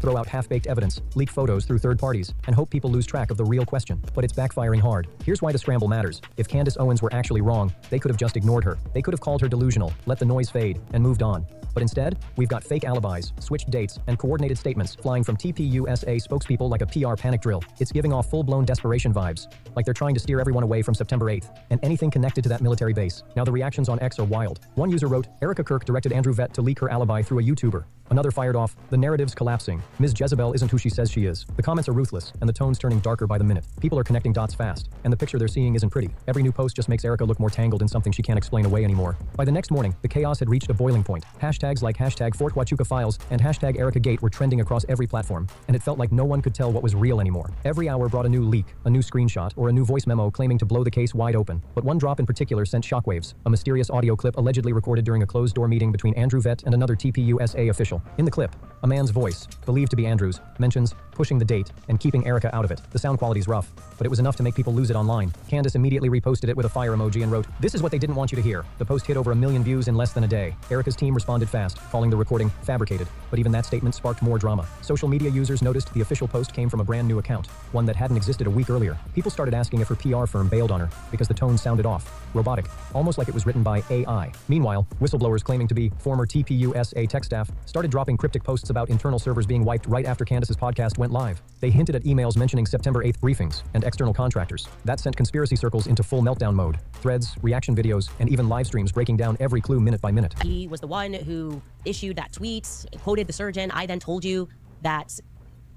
throw out half-baked evidence, leak photos through third parties, and hope people lose track of the real question. But it's backfiring hard. Here's why the scramble matters. If Candace Owens were actually wrong, they could have just ignored her. They could have called her delusional, let the noise fade, and moved on. But instead, we've got fake alibis, switched dates, and coordinated statements flying from TPUSA spokespeople like a PR panic drill. It's giving off full-blown desperation vibes, like they're trying to steer everyone away from September 8th, and anything connected to that military base. Now the reactions on X are wild. One user wrote, KIRK directed Andrew Vett to leak her alibi through a YouTuber. Another fired off, the narrative's collapsing. Ms. Jezebel isn't who she says she is. The comments are ruthless, and the tone's turning darker by the minute. People are connecting dots fast, and the picture they're seeing isn't pretty. Every new post just makes Erica look more tangled in something she can't explain away anymore. By the next morning, the chaos had reached a boiling point. Hashtags like hashtag Fort Huachuca Files and hashtag EricaGate were trending across every platform, and it felt like no one could tell what was real anymore. Every hour brought a new leak, a new screenshot, or a new voice memo claiming to blow the case wide open. But one drop in particular sent shockwaves, a mysterious audio clip allegedly recorded during a closed-door meeting between Andrew Vett and another TPUSA official. In the clip, a man's voice, believed to be Andrew's, mentions pushing the date and keeping Erica out of it. The sound quality's rough, but it was enough to make people lose it online. Candace immediately reposted it with a fire emoji and wrote, "This is what they didn't want you to hear." The post hit over 1 million views in less than a day. Erica's team responded fast, calling the recording fabricated, but even that statement sparked more drama. Social media users noticed the official post came from a brand new account, one that hadn't existed a week earlier. People started asking if her PR firm bailed on her because the tone sounded off, robotic, almost like it was written by AI. Meanwhile, whistleblowers claiming to be former TPUSA tech staff started dropping cryptic posts about internal servers being wiped right after Candace's podcast went live. They hinted at emails mentioning September 8th briefings and external contractors. That sent conspiracy circles into full meltdown mode. Threads, reaction videos, and even live streams breaking down every clue minute by minute. He was the one who issued that tweet, quoted the surgeon. I then told you that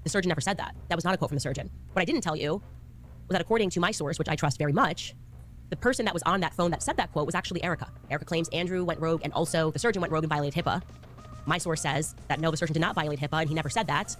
the surgeon never said that. That was not a quote from the surgeon. What I didn't tell you was that according to my source, which I trust very much, the person that was on that phone that said that quote was actually Erica. Erica claims Andrew went rogue and also the surgeon went rogue and violated HIPAA. My source says that no, the surgeon did not violate HIPAA and he never said that.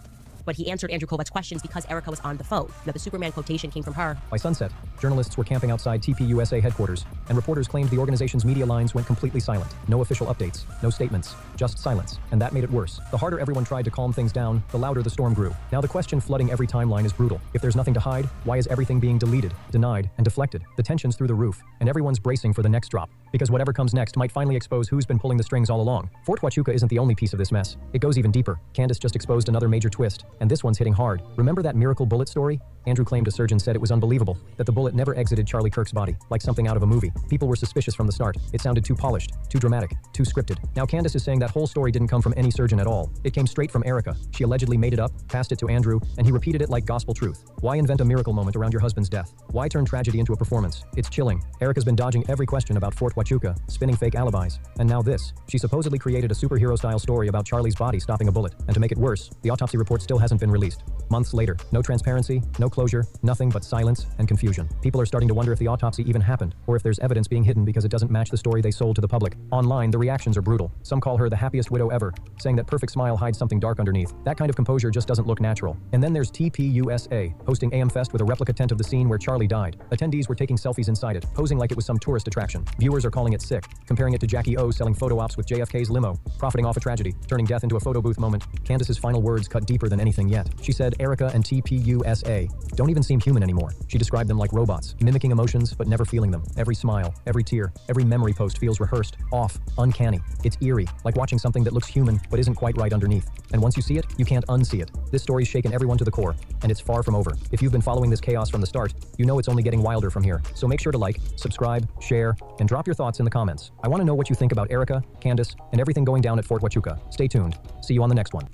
But he answered Andrew Kovacs' questions because Erica was on the phone. Now, the Superman quotation came from her. By sunset, journalists were camping outside TPUSA headquarters, and reporters claimed the organization's media lines went completely silent. No official updates, no statements, just silence. And that made it worse. The harder everyone tried to calm things down, the louder the storm grew. Now the question flooding every timeline is brutal. If there's nothing to hide, why is everything being deleted, denied, and deflected? The tension's through the roof, and everyone's bracing for the next drop. Because whatever comes next might finally expose who's been pulling the strings all along. Fort Huachuca isn't the only piece of this mess. It goes even deeper. Candace just exposed another major twist, and this one's hitting hard. Remember that miracle bullet story? Andrew claimed a surgeon said it was unbelievable, that the bullet never exited Charlie Kirk's body, like something out of a movie. People were suspicious from the start. It sounded too polished, too dramatic, too scripted. Now Candace is saying that whole story didn't come from any surgeon at all. It came straight from Erica. She allegedly made it up, passed it to Andrew, and he repeated it like gospel truth. Why invent a miracle moment around your husband's death? Why turn tragedy into a performance? It's chilling. Erica's been dodging every question about Fort Huachuca, spinning fake alibis. And now this. She supposedly created a superhero-style story about Charlie's body stopping a bullet. And to make it worse, the autopsy report still hasn't been released. Months later, no transparency, no closure, nothing but silence and confusion. People are starting to wonder if the autopsy even happened, or if there's evidence being hidden because it doesn't match the story they sold to the public. Online, the reactions are brutal. Some call her the happiest widow ever, saying that perfect smile hides something dark underneath. That kind of composure just doesn't look natural. And then there's TPUSA, hosting AM Fest with a replica tent of the scene where Charlie died. Attendees were taking selfies inside it, posing like it was some tourist attraction. Viewers are calling it sick, comparing it to Jackie O selling photo ops with JFK's limo, profiting off a tragedy, turning death into a photo booth moment. Candace's final words cut deeper than anything yet. She said Erica and TPUSA don't even seem human anymore. She described them like robots, mimicking emotions but never feeling them. Every smile, every tear, every memory post feels rehearsed, off, uncanny. It's eerie, like watching something that looks human but isn't quite right underneath. And once you see it, you can't unsee it. This story's shaken everyone to the core, and it's far from over. If you've been following this chaos from the start, you know it's only getting wilder from here. So make sure to like, subscribe, share, and drop your thoughts in the comments. I want to know what you think about Erica, Candace, and everything going down at Fort Huachuca. Stay tuned. See you on the next one.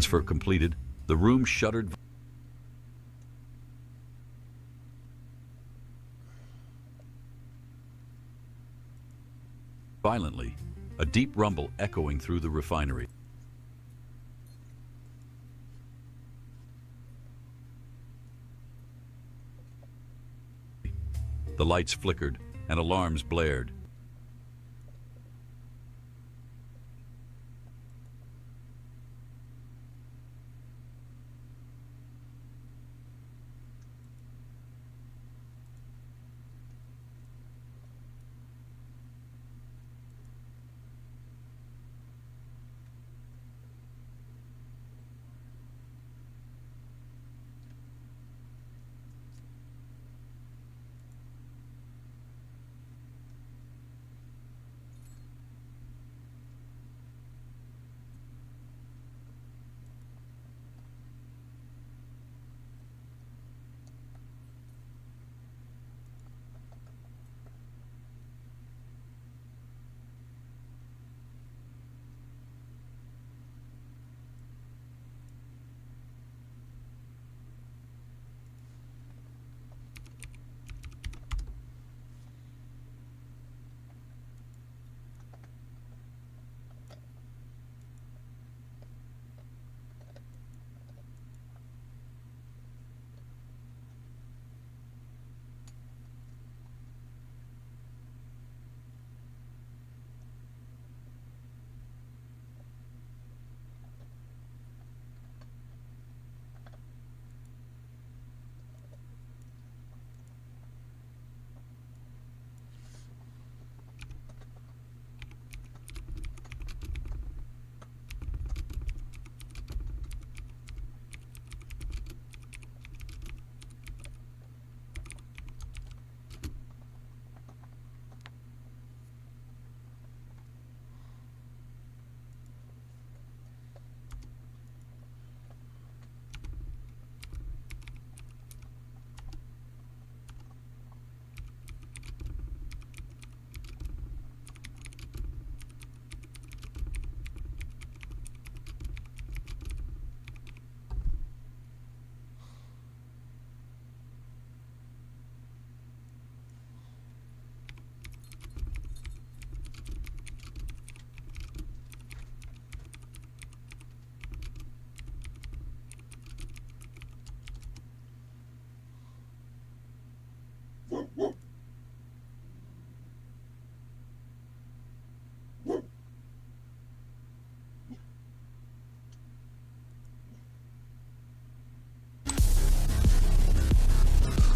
Transfer completed. The room shuddered. Violently, a deep rumble echoing through the refinery. The lights flickered and alarms blared.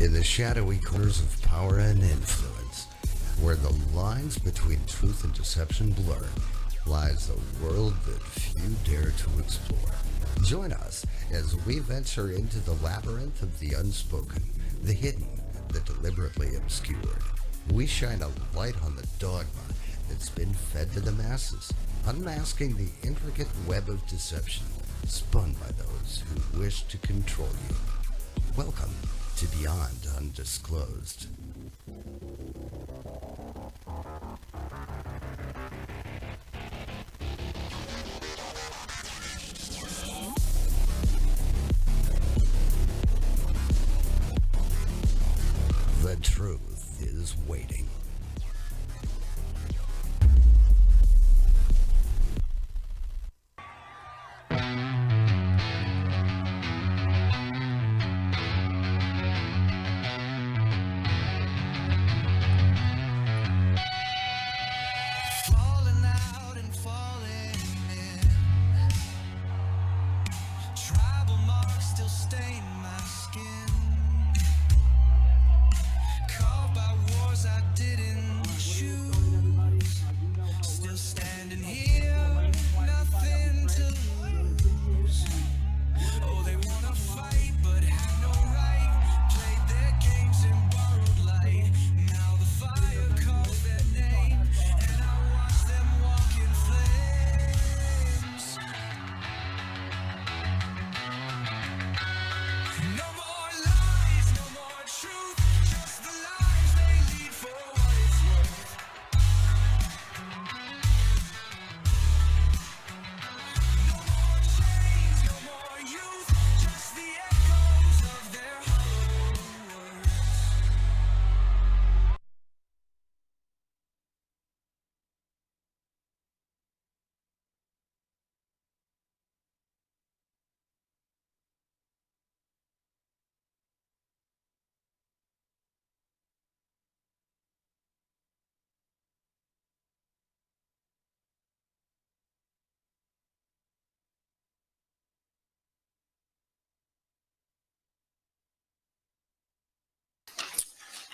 In the shadowy corners of power and influence, where the lines between truth and deception blur, lies a world that few dare to explore. Join us as we venture into the labyrinth of the unspoken, the hidden, the deliberately obscured. We shine a light on the dogma that's been fed to the masses, unmasking the intricate web of deception spun by those who wish to control you. Welcome to Beyond Undisclosed. The truth is waiting. Called by wars I didn't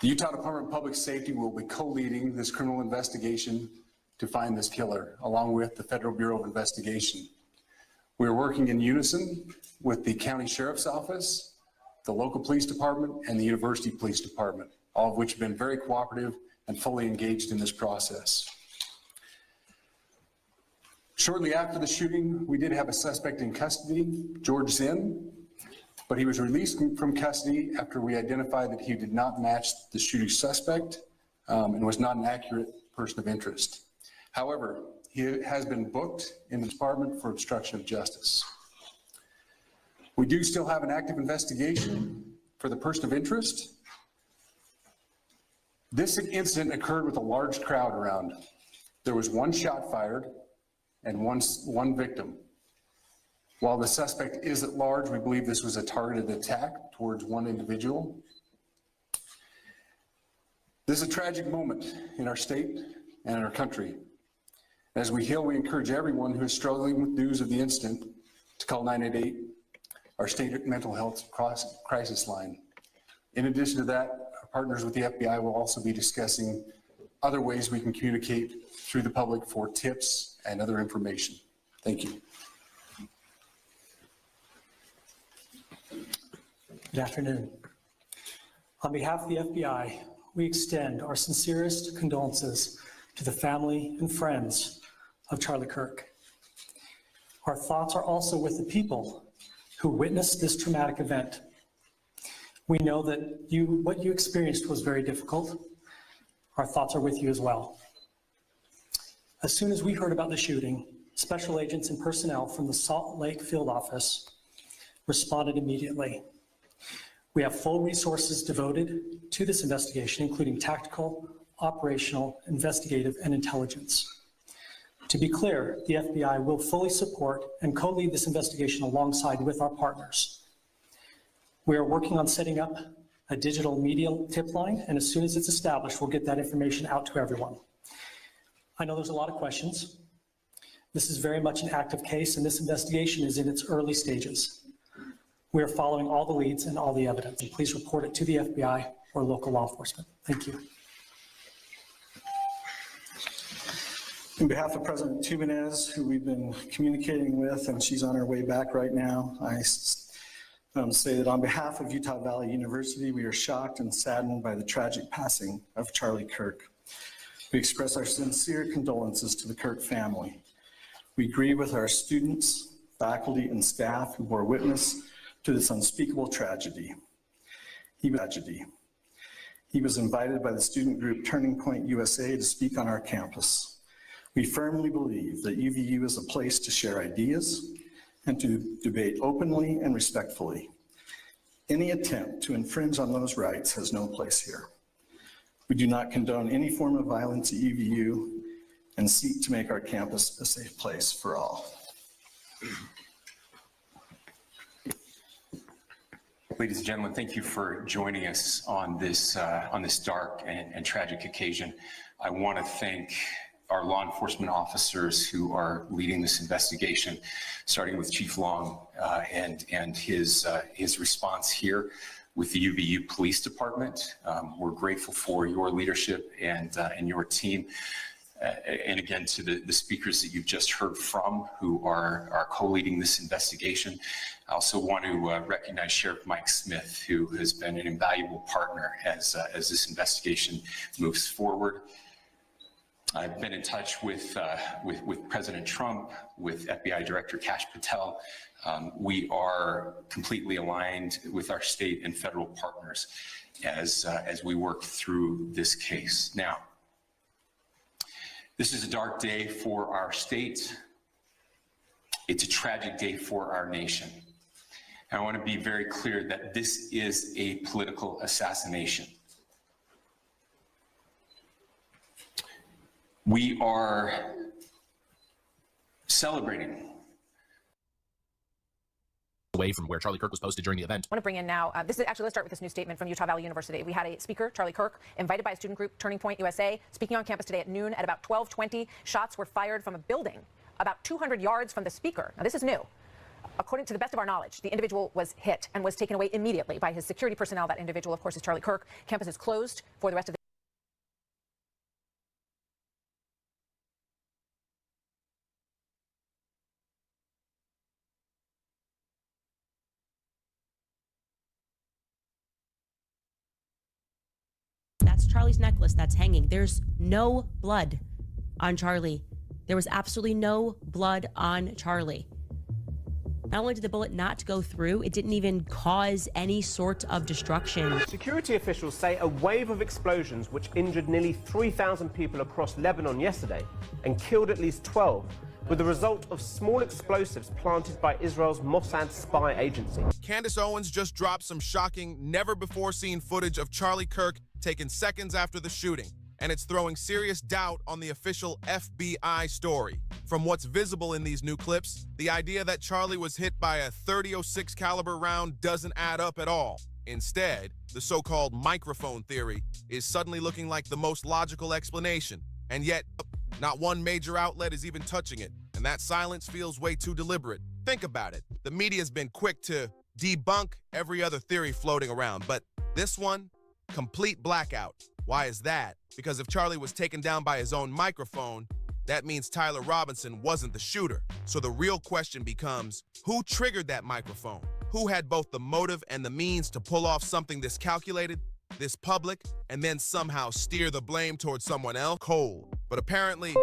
The Utah Department of Public Safety will be co-leading this criminal investigation to find this killer, along with the Federal Bureau of Investigation. We are working in unison with the County Sheriff's Office, the local police department, and the University Police Department, all of which have been very cooperative and fully engaged in this process. Shortly after the shooting, we did have a suspect in custody, George Zinn, but he was released from custody after we identified that he did not match the shooting suspect and was not an accurate person of interest. However, he has been booked in the department for obstruction of justice. We do still have an active investigation for the person of interest. This incident occurred with a large crowd around. There was one shot fired and one victim. While the suspect is at large, we believe this was a targeted attack towards one individual. This is a tragic moment in our state and in our country. As we heal, we encourage everyone who is struggling with news of the incident to call 988, our state mental health crisis line. In addition to that, our partners with the FBI will also be discussing other ways we can communicate through the public for tips and other information. Thank you. Good afternoon. On behalf of the FBI, we extend our sincerest condolences to the family and friends of Charlie Kirk. Our thoughts are also with the people who witnessed this traumatic event. We know that what you experienced was very difficult. Our thoughts are with you as well. As soon as we heard about the shooting, special agents and personnel from the Salt Lake field office responded immediately. We have full resources devoted to this investigation, including tactical, operational, investigative, and intelligence. To be clear, the FBI will fully support and co-lead this investigation alongside with our partners. We are working on setting up a digital media tip line, and as soon as it's established, we'll get that information out to everyone. I know there's a lot of questions. This is very much an active case, and this investigation is in its early stages. We are following all the leads and all the evidence, and please report it to the FBI or local law enforcement. Thank you. On behalf of President Tubinez, who we've been communicating with, and she's on her way back right now, I say that on behalf of Utah Valley University, we are shocked and saddened by the tragic passing of Charlie Kirk. We express our sincere condolences to the Kirk family. We grieve with our students, faculty, and staff who bore witness to this unspeakable tragedy. He was invited by the student group Turning Point USA to speak on our campus. We firmly believe that UVU is a place to share ideas and to debate openly and respectfully. Any attempt to infringe on those rights has no place here. We do not condone any form of violence at UVU and seek to make our campus a safe place for all. Ladies and gentlemen, thank you for joining us on this dark and tragic occasion. I want to thank our law enforcement officers who are leading this investigation, starting with Chief Long and his response here with the UVU Police Department. We're grateful for your leadership and your team. And again, to the speakers that you've just heard from who are co-leading this investigation. I also want to recognize Sheriff Mike Smith, who has been an invaluable partner as this investigation moves forward. I've been in touch with President Trump, with FBI Director Kash Patel. We are completely aligned with our state and federal partners as we work through this case. Now, this is a dark day for our state. It's a tragic day for our nation. And I want to be very clear that this is a political assassination. We are celebrating away from where Charlie Kirk was posted during the event. I want to bring in now, let's start with this new statement from Utah Valley University. We had a speaker, Charlie Kirk, invited by a student group, Turning Point USA, speaking on campus today at noon. At about 12:20, shots were fired from a building about 200 yards from the speaker. Now, this is new. According to the best of our knowledge, the individual was hit and was taken away immediately by his security personnel. That individual, of course, is Charlie Kirk. Campus is closed for the rest of the That's Charlie's necklace that's hanging. There's no blood on Charlie. There was absolutely no blood on Charlie. Not only did the bullet not go through, it didn't even cause any sort of destruction. Security officials say a wave of explosions which injured nearly 3,000 people across Lebanon yesterday and killed at least 12 were the result of small explosives planted by Israel's Mossad spy agency. Candace Owens just dropped some shocking, never-before-seen footage of Charlie Kirk taken seconds after the shooting, and it's throwing serious doubt on the official FBI story. From what's visible in these new clips, the idea that Charlie was hit by a .30-06 caliber round doesn't add up at all. Instead, the so-called microphone theory is suddenly looking like the most logical explanation, and yet not one major outlet is even touching it, and that silence feels way too deliberate. Think about it. The media's been quick to debunk every other theory floating around, but this one, complete blackout. Why is that? Because if Charlie was taken down by his own microphone, that means Tyler Robinson wasn't the shooter. So the real question becomes, who triggered that microphone? Who had both the motive and the means to pull off something this calculated, this public, and then somehow steer the blame towards someone else? Cold. But apparently,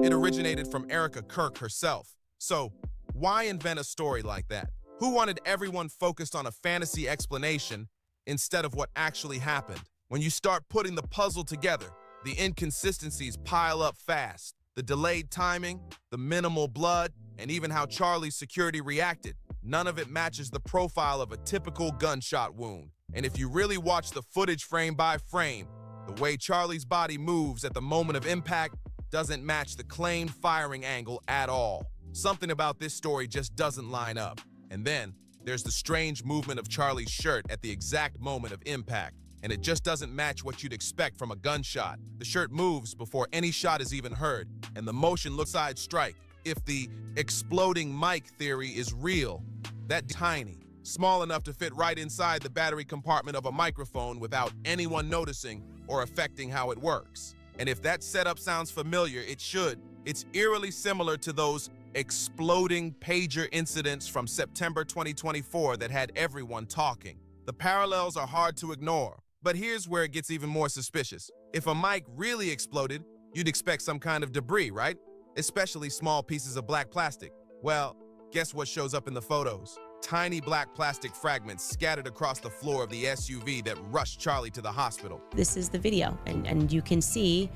it originated from Erica Kirk herself. So why invent a story like that? Who wanted everyone focused on a fantasy explanation instead of what actually happened? When you start putting the puzzle together, the inconsistencies pile up fast. The delayed timing, the minimal blood, and even how Charlie's security reacted. None of it matches the profile of a typical gunshot wound. And if you really watch the footage frame by frame, the way Charlie's body moves at the moment of impact doesn't match the claimed firing angle at all. Something about this story just doesn't line up. And then there's the strange movement of Charlie's shirt at the exact moment of impact, and it just doesn't match what you'd expect from a gunshot. The shirt moves before any shot is even heard, and the motion looks side strike. If the exploding mic theory is real, that tiny, small enough to fit right inside the battery compartment of a microphone without anyone noticing or affecting how it works. And if that setup sounds familiar, it should. It's eerily similar to those exploding pager incidents from September 2024 that had everyone talking. The parallels are hard to ignore, but here's where it gets even more suspicious. If a mic really exploded, you'd expect some kind of debris, right? Especially small pieces of black plastic. Well, guess what shows up in the photos? Tiny black plastic fragments scattered across the floor of the SUV that rushed Charlie to the hospital. This is the video, and you can see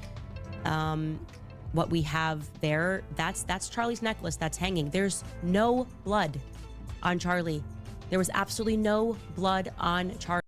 what we have there. That's Charlie's necklace that's hanging. There's no blood on Charlie. There was absolutely no blood on Charlie.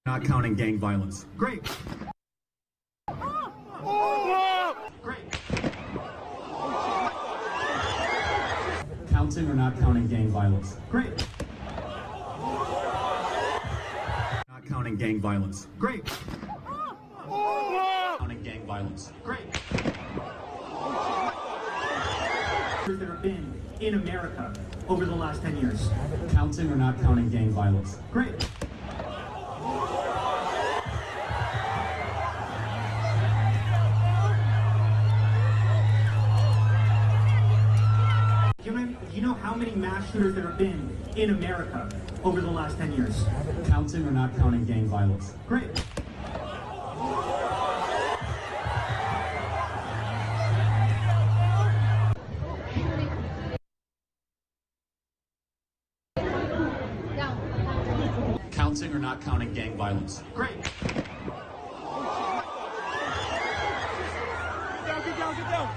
Not counting gang violence. Great. Great. Counting or not counting gang violence. Great. Not counting gang violence. Great. Counting gang violence. Great. That have been in America over the last 10 years. Counting or not counting gang violence. Great. Do you know how many mass shooters there have been in America over the last 10 years? Counting or not counting gang violence. Great. Counting or not counting gang violence. Great. Get down, get down.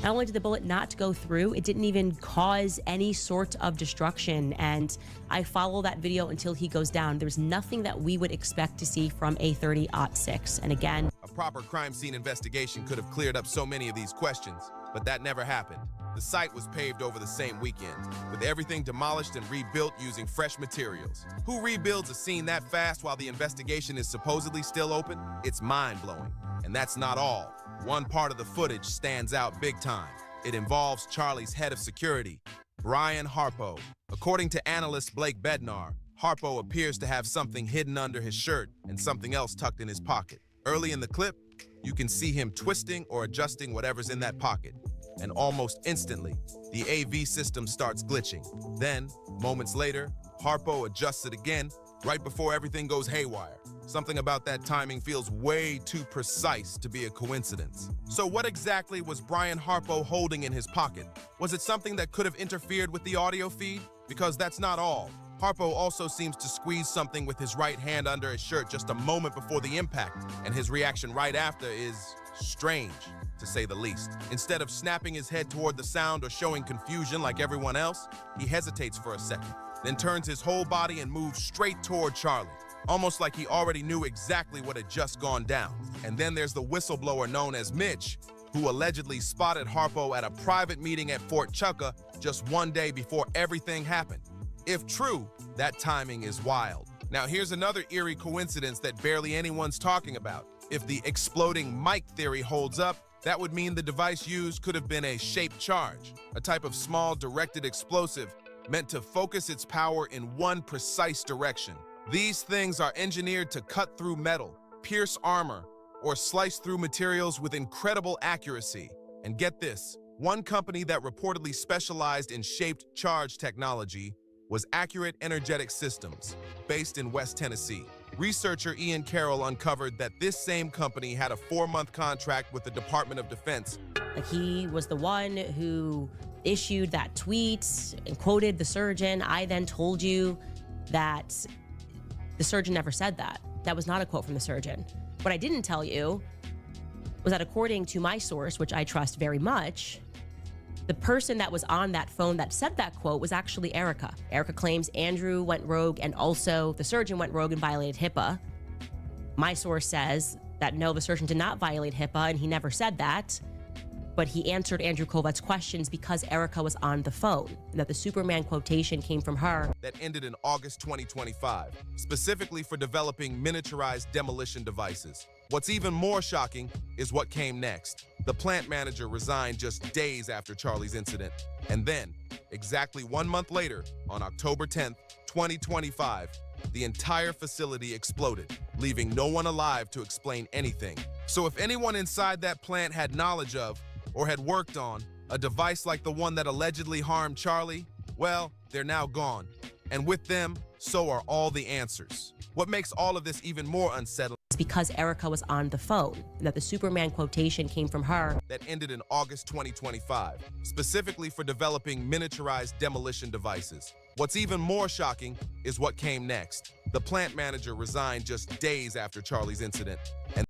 Not only did the bullet not go through, it didn't even cause any sort of destruction. And I follow that video until he goes down. There's nothing that we would expect to see from a 30-06. And again, a proper crime scene investigation could have cleared up so many of these questions, but that never happened. The site was paved over the same weekend, with everything demolished and rebuilt using fresh materials. Who rebuilds a scene that fast while the investigation is supposedly still open? It's mind-blowing. And that's not all. One part of the footage stands out big time. It involves Charlie's head of security, Brian Harpo. According to analyst Blake Bednar, Harpo appears to have something hidden under his shirt and something else tucked in his pocket. Early in the clip, you can see him twisting or adjusting whatever's in that pocket. And almost instantly, the AV system starts glitching. Then, moments later, Harpo adjusts it again, right before everything goes haywire. Something about that timing feels way too precise to be a coincidence. So what exactly was Brian Harpo holding in his pocket? Was it something that could have interfered with the audio feed? Because that's not all. Harpo also seems to squeeze something with his right hand under his shirt just a moment before the impact, and his reaction right after is strange, to say the least. Instead of snapping his head toward the sound or showing confusion like everyone else, he hesitates for a second, then turns his whole body and moves straight toward Charlie, almost like he already knew exactly what had just gone down. And then there's the whistleblower known as Mitch, who allegedly spotted Harpo at a private meeting at Fort Chukka just one day before everything happened. If true, that timing is wild. Now here's another eerie coincidence that barely anyone's talking about. If the exploding mic theory holds up, that would mean the device used could have been a shaped charge, a type of small directed explosive meant to focus its power in one precise direction. These things are engineered to cut through metal, pierce armor, or slice through materials with incredible accuracy. And get this, one company that reportedly specialized in shaped charge technology was Accurate Energetic Systems, based in West Tennessee. Researcher Ian Carroll uncovered that this same company had a 4-month contract with the Department of Defense. like he was the one who issued that tweet and quoted the surgeon. I then told you that the surgeon never said that. That was not a quote from the surgeon. What I didn't tell you was that according to my source, which I trust very much, the person that was on that phone that said that quote was actually Erica. Erica claims Andrew went rogue and also the surgeon went rogue and violated HIPAA. My source says that no, the surgeon did not violate HIPAA and he never said that, but he answered Andrew Kovacs' questions because Erica was on the phone, and that the Superman quotation came from her. That ended in August 2025, specifically for developing miniaturized demolition devices. What's even more shocking is what came next. The plant manager resigned just days after Charlie's incident. And then, exactly 1 month later, on October 10th, 2025, the entire facility exploded, leaving no one alive to explain anything. So if anyone inside that plant had knowledge of, or had worked on, a device like the one that allegedly harmed Charlie, well, they're now gone. And with them, so are all the answers. What makes all of this even more unsettling because Erica was on the phone, and that the Superman quotation came from her. That ended in August 2025, specifically for developing miniaturized demolition devices. What's even more shocking is what came next. The plant manager resigned just days after Charlie's incident, and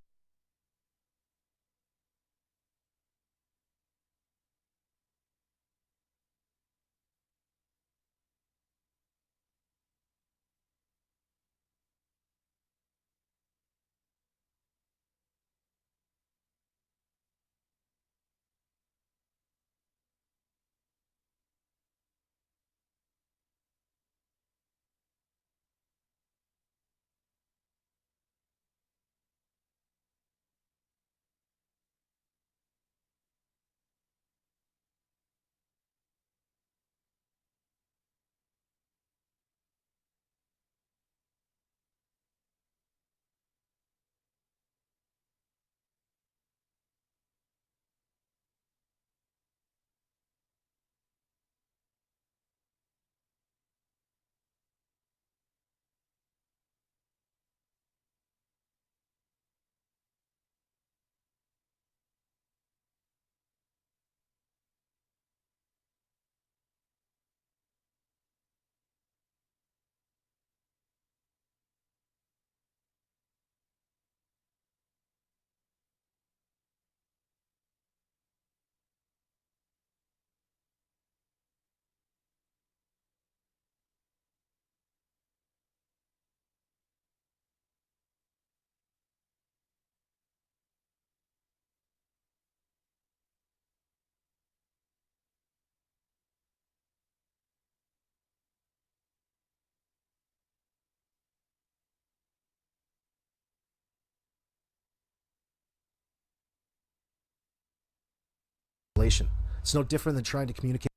It's no different than trying to communicate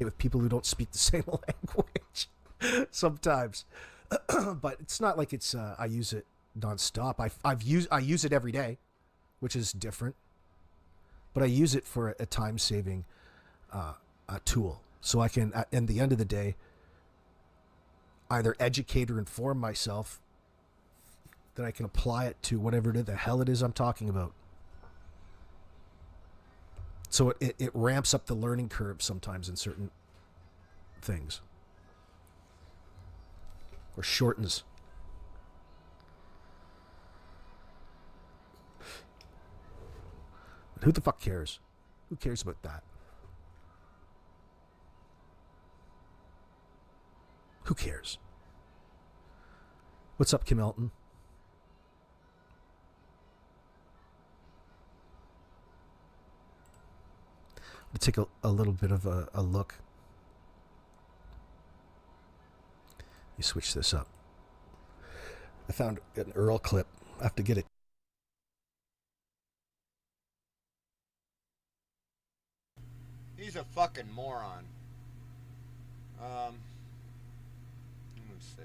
with people who don't speak the same language sometimes. But it's not like it's I use it nonstop. I use it every day, which is different. But I use it for a time-saving tool, so I can, at the end of the day, either educate or inform myself that I can apply it to whatever the hell it is I'm talking about. So it ramps up the learning curve sometimes in certain things, or shortens. But who the fuck cares? Who cares about that? Who cares? What's up, Kim Elton? To take a little bit of a look. Let me switch this up. I found an Earl clip. I have to get it. He's a fucking moron. Let me see.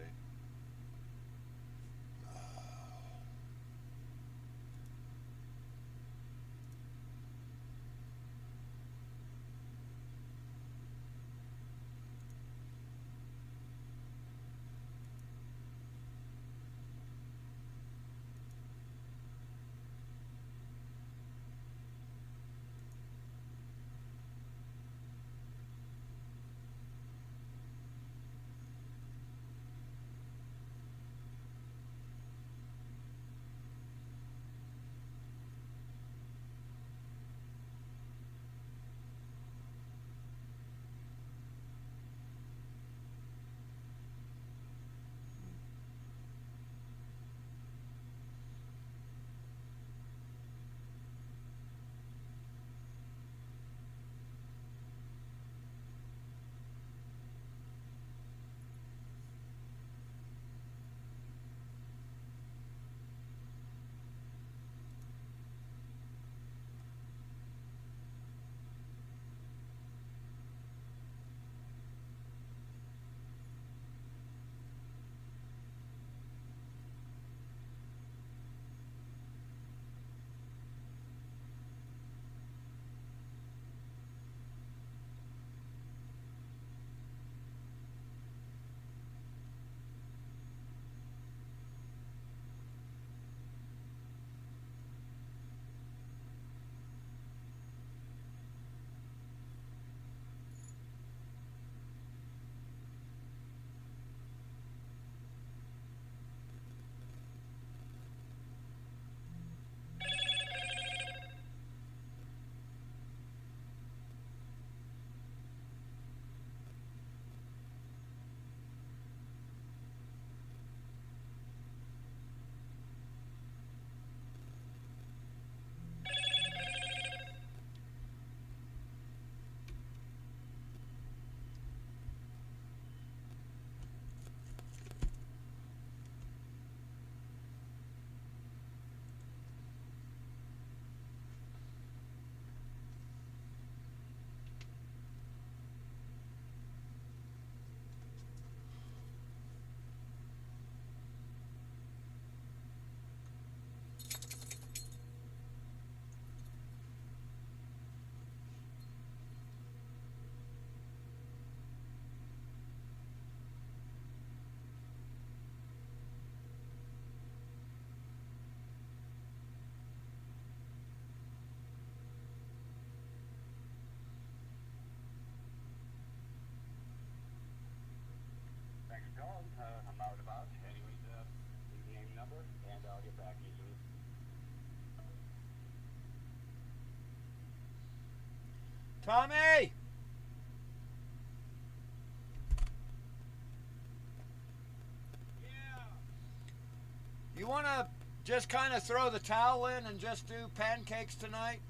I'm out and about. Anyways, leave the name and number, and I'll get back to you soon. Tommy! Yeah. You want to just kind of throw the towel in and just do pancakes tonight?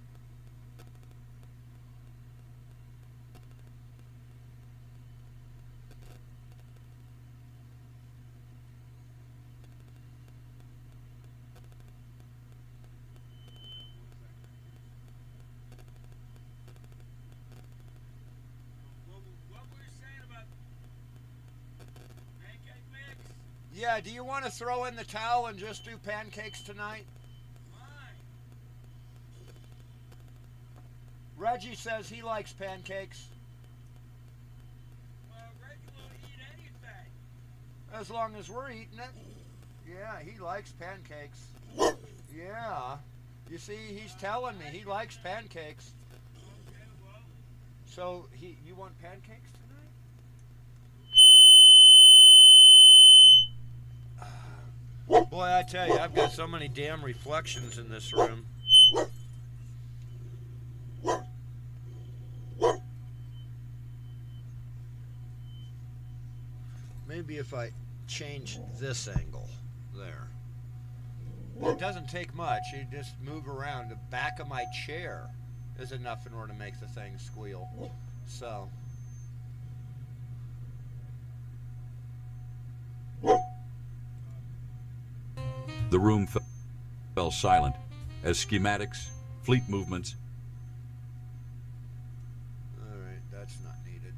Yeah, do you want to throw in the towel and just do pancakes tonight? Reggie says he likes pancakes. Well, Reggie will eat anything. As long as we're eating it. Yeah, he likes pancakes. Yeah. You see, he's telling me he likes pancakes. Okay, well. So, you want pancakes tonight? Boy, I tell you, I've got so many damn reflections in this room. Maybe if I change this angle there. It doesn't take much. You just move around. The back of my chair is enough in order to make the thing squeal. So. The room fell silent as schematics, fleet movements, All right, that's not needed.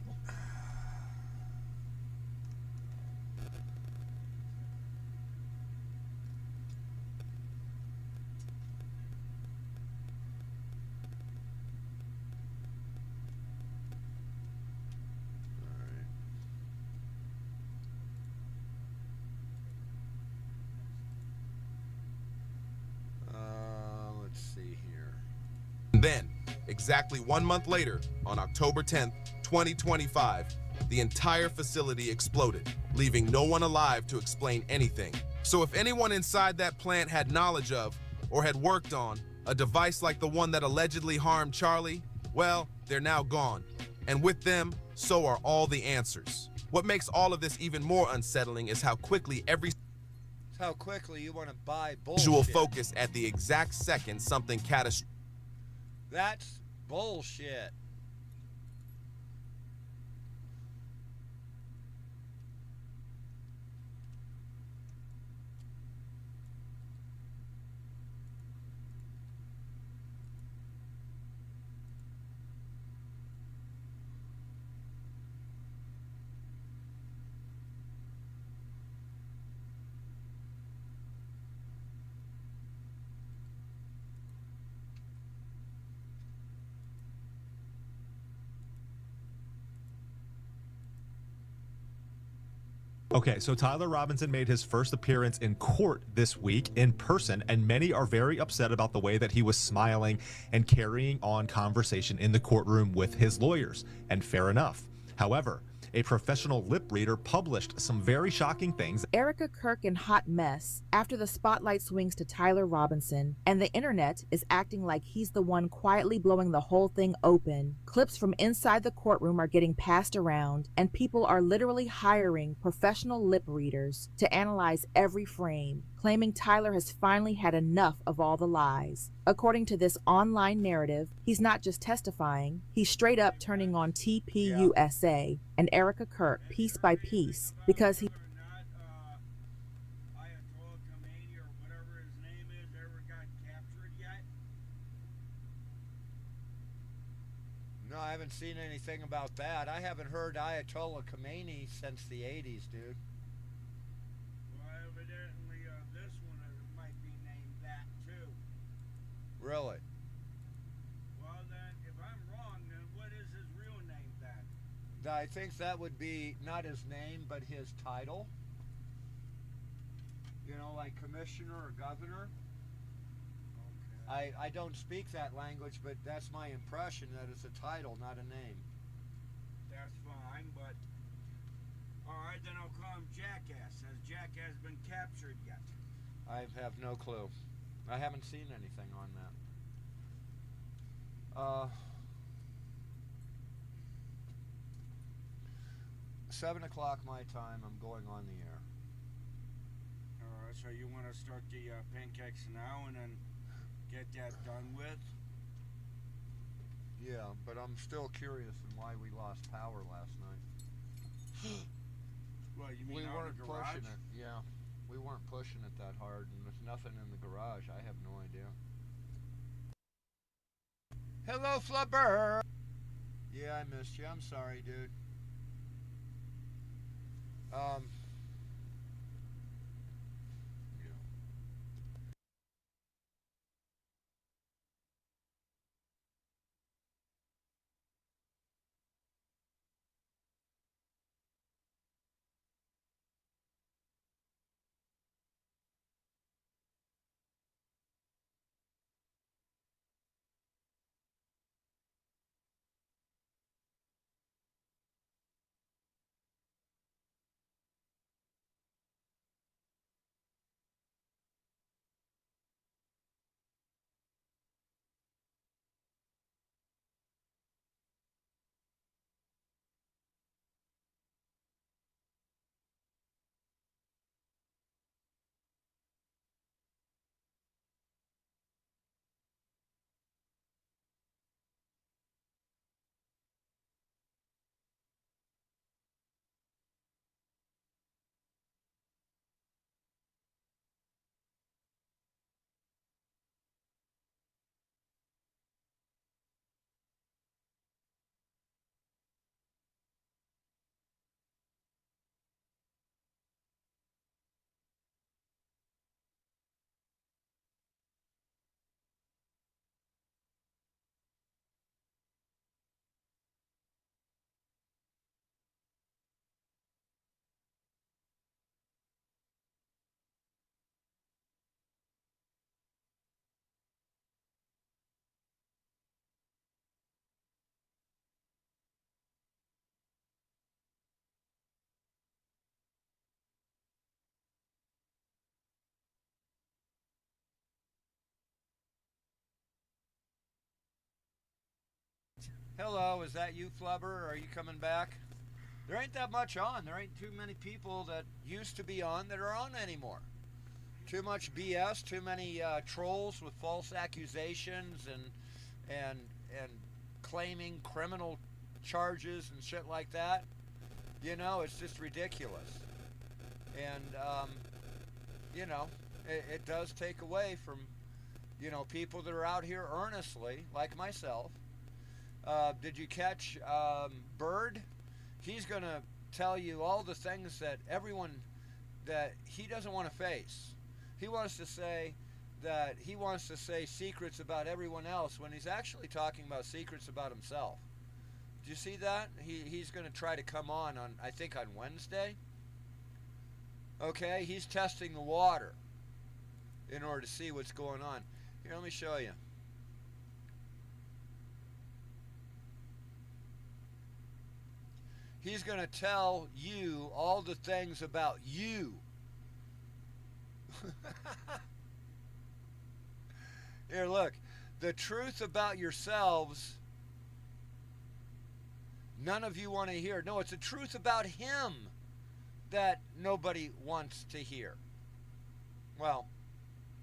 Let's see here. And then, exactly 1 month later, on October 10th, 2025, the entire facility exploded, leaving no one alive to explain anything. So if anyone inside that plant had knowledge of, or had worked on, a device like the one that allegedly harmed Charlie, well, they're now gone. And with them, so are all the answers. What makes all of this even more unsettling is how quickly every How quickly you want to buy bullshit. visual focus at the exact second something catastrophic. That's bullshit. Okay, so Tyler Robinson made his first appearance in court this week in person, and many are very upset about the way that he was smiling and carrying on conversation in the courtroom with his lawyers, and fair enough. However, a professional lip reader published some very shocking things. Erica KIRK in hot mess after the spotlight swings to Tyler Robinson, and the internet is acting like he's the one quietly blowing the whole thing open. Clips from inside the courtroom are getting passed around, and people are literally hiring professional lip readers to analyze every frame, claiming Tyler has finally had enough of all the lies. According to this online narrative, he's not just testifying, he's straight up turning on TPUSA and Erica KIRK piece by piece because he No, I haven't seen anything about that. I haven't heard Ayatollah Khomeini since the 80s, dude. Well, evidently, this one might be named that, too. Really? Well, then, if I'm wrong, then what is his real name, then? I think that would be not his name, but his title. You know, like commissioner or governor. I don't speak that language, but that's my impression, that it's a title, not a name. That's fine, but... Alright, then I'll call him Jackass. Has Jackass been captured yet? I have no clue. I haven't seen anything on that. 7 o'clock my time, I'm going on the air. Alright, so you want to start the pancakes now and then get that done with? Yeah, but I'm still curious in why we lost power last night. Well, you mean We out in weren't the garage? pushing it. Yeah, we weren't pushing it that hard, and there's nothing in the garage. I have no idea. Hello, Flubber. Yeah, I missed you. I'm sorry, dude. Hello, is that you, Flubber? Are you coming back? There ain't that much on. There ain't too many people that used to be on that are on anymore. Too much BS, too many trolls with false accusations and claiming criminal charges and shit like that. You know, it's just ridiculous. And, you know, it does take away from, you know, people that are out here earnestly, like myself. Did you catch Bird? He's going to tell you all the things that everyone, that he doesn't want to face. He wants to say that he wants to say secrets about everyone else when he's actually talking about secrets about himself. Did you see that? He's going to try to come on, I think on Wednesday. Okay, he's testing the water in order to see what's going on. Here, let me show you. He's going to tell you all the things about you. Here, look. The truth about yourselves, none of you want to hear. No, it's the truth about him that nobody wants to hear. Well,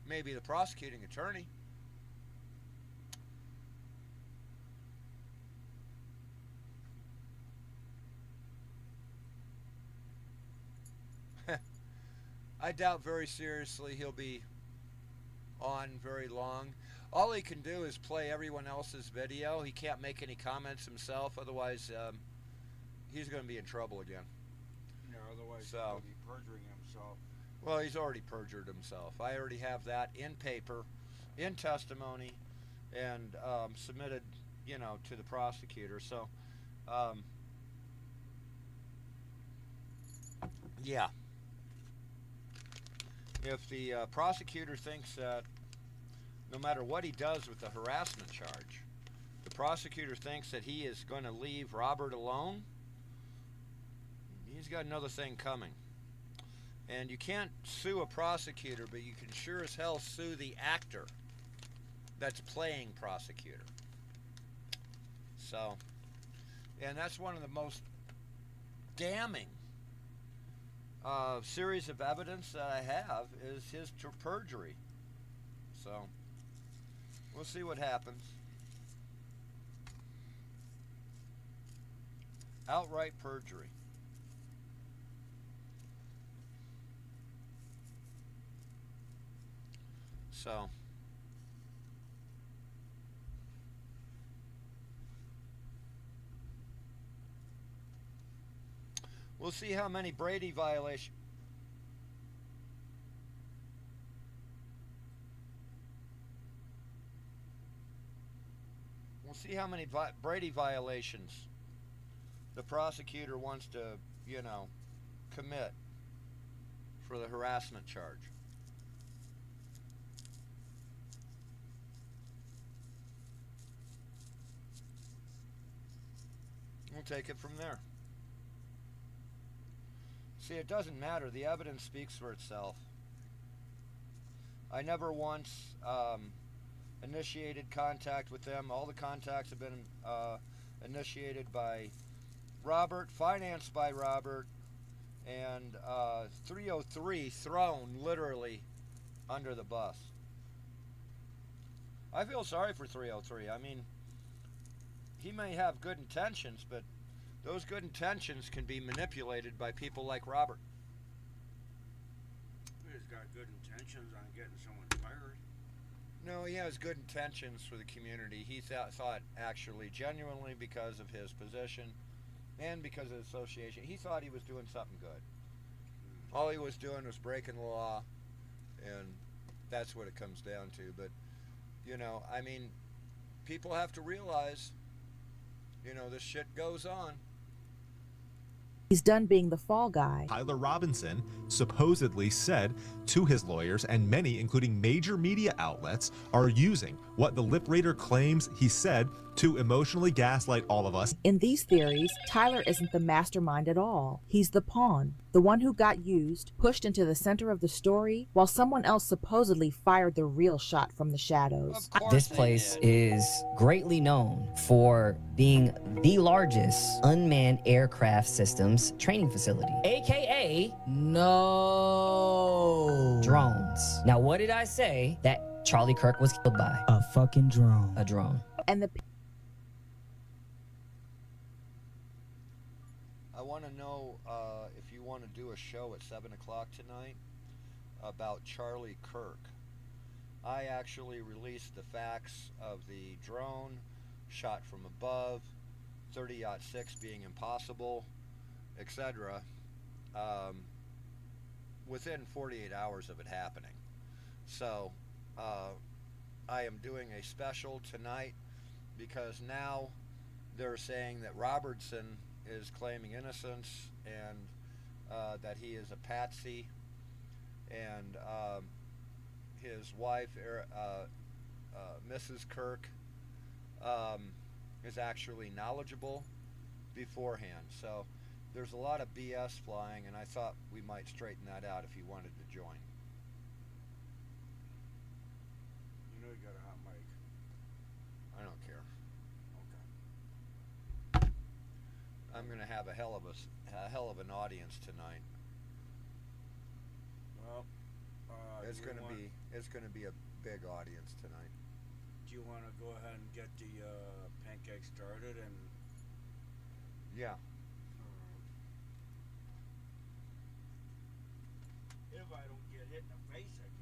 maybe the prosecuting attorney. I doubt very seriously he'll be on very long. All he can do is play everyone else's video. He can't make any comments himself, otherwise he's going to be in trouble again. Yeah, otherwise he'll be perjuring himself. Well, he's already perjured himself. I already have that in paper, in testimony, and submitted, you know, to the prosecutor. So, yeah. If the prosecutor thinks that no matter what he does with the harassment charge, the prosecutor thinks that he is going to leave Robert alone, He's got another thing coming. And you can't sue a prosecutor, but you can sure as hell sue the actor that's playing prosecutor. So, and that's one of the most damning series of evidence that I have is his perjury. So, we'll see what happens. Outright perjury. So, we'll see how many Brady violations. We'll see how many Brady violations the prosecutor wants to, you know, commit for the harassment charge. We'll take it from there. See, it doesn't matter. The evidence speaks for itself. I never once initiated contact with them. All the contacts have been initiated by Robert, financed by Robert, and 303 thrown literally under the bus. I feel sorry for 303. I mean, he may have good intentions, but those good intentions can be manipulated by people like Robert. He's got good intentions on getting someone fired. No, he has good intentions for the community. He thought actually genuinely because of his position and because of the association, he thought he was doing something good. All he was doing was breaking the law, and that's what it comes down to. But, you know, I mean, people have to realize, you know, this shit goes on. He's done being the fall guy. Tyler Robinson supposedly said to his lawyers, and many, including major media outlets, are using what the lip reader claims he said to emotionally gaslight all of us. In these theories, Tyler isn't the mastermind at all. He's the pawn, the one who got used, pushed into the center of the story, while someone else supposedly fired the real shot from the shadows. This place is greatly known for being the largest unmanned aircraft systems training facility, aka no drones. Now, what did I say that Charlie Kirk was killed by? A fucking drone. A drone. And the I want to know if you want to do a show at 7 o'clock tonight about Charlie Kirk. I actually released the facts of the drone shot from above, 30-06 being impossible, etc. Within 48 hours of it happening. So I am doing a special tonight because now they're saying that Robertson is claiming innocence and that he is a patsy, and his wife, Mrs. Kirk, is actually knowledgeable beforehand. So there's a lot of BS flying, and I thought we might straighten that out if you wanted to join. You know you got a hot mic. I don't care. Okay. I'm going to have a hell of an audience tonight. Well, it's going to be a big audience tonight. Do you want to go ahead and get the pancake started? And yeah. If I don't get hit in the face again.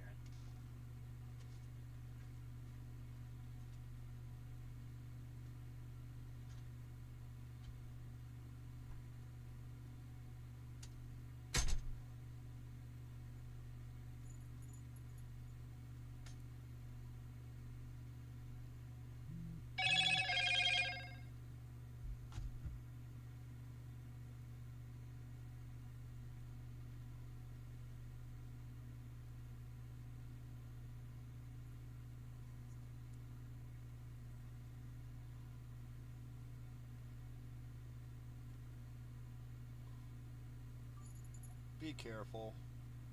be careful.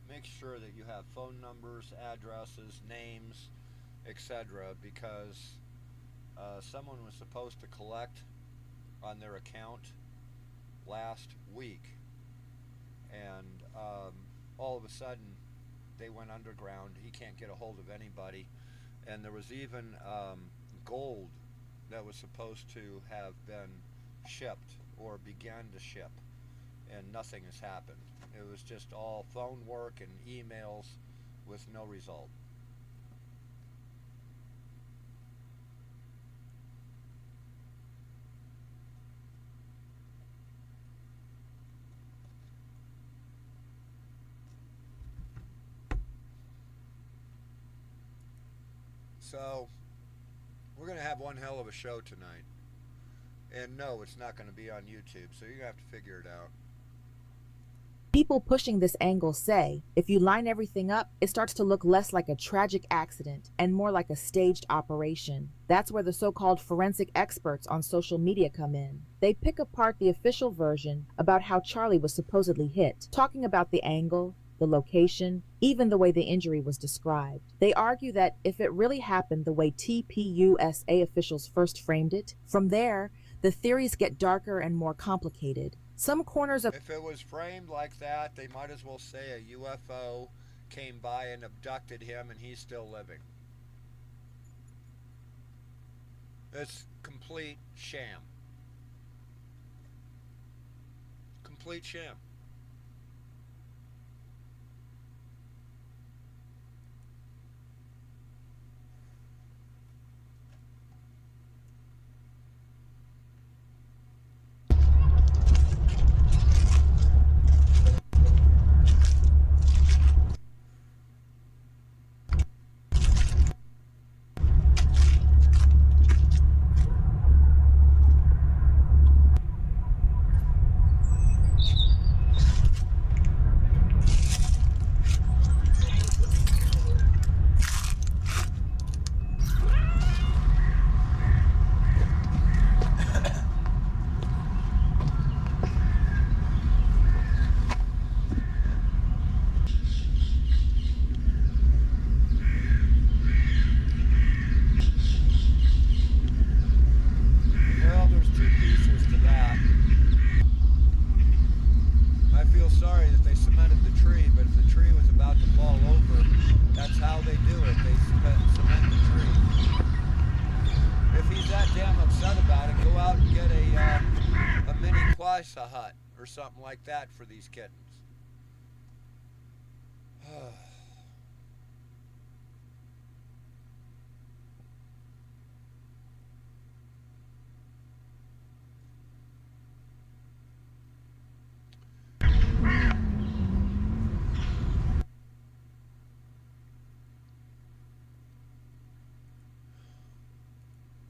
Make sure that you have phone numbers, addresses, names, etc. because someone was supposed to collect on their account last week, and all of a sudden they went underground. He can't get a hold of anybody, and there was even gold that was supposed to have been shipped or began to ship, and nothing has happened. It was just all phone work and emails with no result. So, we're going to have one hell of a show tonight. And no, it's not going to be on YouTube, so you're going to have to figure it out. People pushing this angle say, if you line everything up, it starts to look less like a tragic accident and more like a staged operation. That's where the so-called forensic experts on social media come in. They pick apart the official version about how Charlie was supposedly hit, talking about the angle, the location, even the way the injury was described. They argue that if it really happened the way TPUSA officials first framed it, from there, the theories get darker and more complicated. Some corners of... If it was framed like that, they might as well say a UFO came by and abducted him and he's still living. It's complete sham. Complete sham. Well, there's two pieces to that. I feel sorry that they cemented the tree, but if the tree was about to fall over, that's how they do it. They cement the tree. If he's that damn upset about it, go out and get a mini Quisa hut or something like that for these kittens.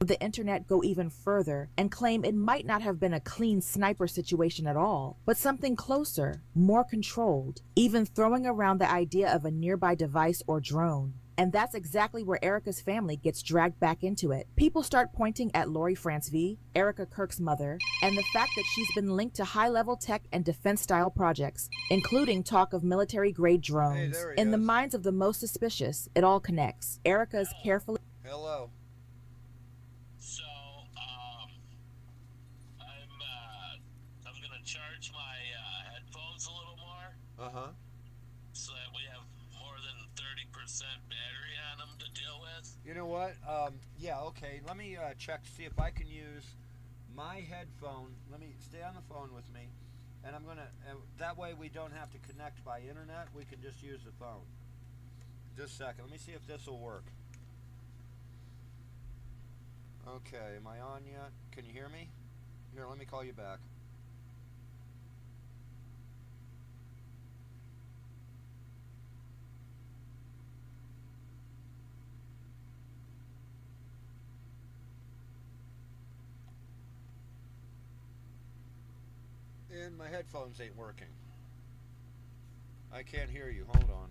the internet go even further and claim it might not have been a clean sniper situation at all, but something closer, more controlled, even throwing around the idea of a nearby device or drone. And that's exactly where Erica's family gets dragged back into it. People start pointing at Lori France V, Erica Kirk's mother, and the fact that she's been linked to high-level tech and defense-style projects, including talk of military-grade drones. In the minds of the most suspicious, it all connects. Erica is carefully... Hello. So, I'm gonna charge my headphones a little more. Uh-huh. So that we have more than 30% battery on them to deal with. You know what? Yeah, okay. Let me check to see if I can use my headphone. Let me stay on the phone with me. And I'm gonna, that way we don't have to connect by internet. We can just use the phone. Just a second. Let me see if this will work. Okay, am I on yet? Can you hear me? Here, let me call you back. And my headphones ain't working. I can't hear you. Hold on.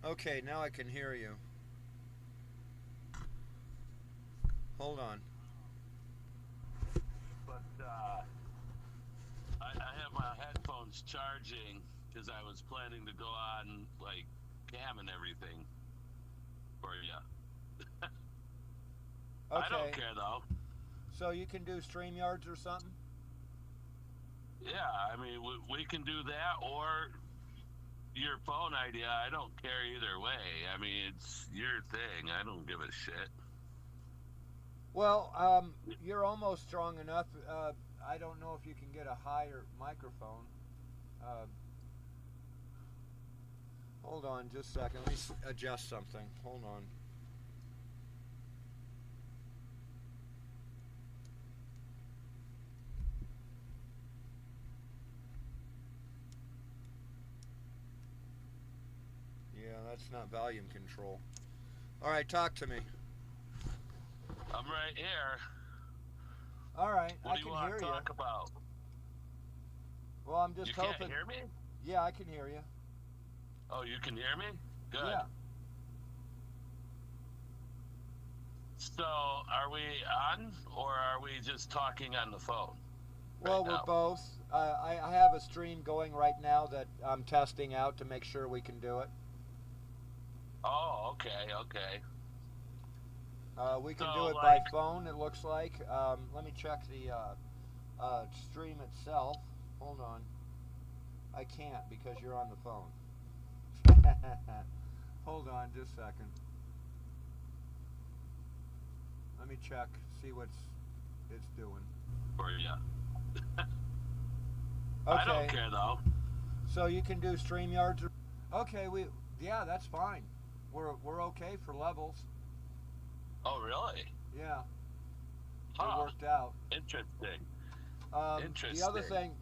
Okay, now I can hear you. Hold on. But I have my headphones charging because I was planning to go on like cam and everything for you. Okay. I don't care though. So you can do StreamYards or something? Yeah, I mean we can do that or your phone idea. I don't care either way. I mean it's your thing. I don't give a shit. Well, you're almost strong enough. I don't know if you can get a higher microphone. Hold on just a second. Let me adjust something. Hold on. Yeah, that's not volume control. All right, talk to me. I'm right here. All right, What I do you can want hear to you. talk about? Well, I'm just You hoping. can't hear me? Yeah, I can hear you. Oh, you can hear me? Good. Yeah. So, are we on, or are we just talking on the phone? Well, right we're now? both. I have a stream going right now that I'm testing out to make sure we can do it. Oh, okay, okay. We can So, do it by like- phone, it looks like. Let me check the stream itself. Hold on. I can't because you're on the phone. Hold on just a second. Let me check, see what's it's doing. For you. Okay. I don't care though. So you can do StreamYards. Okay, yeah, that's fine. We're okay for levels. Oh, really? Yeah. Huh. It worked out. Interesting.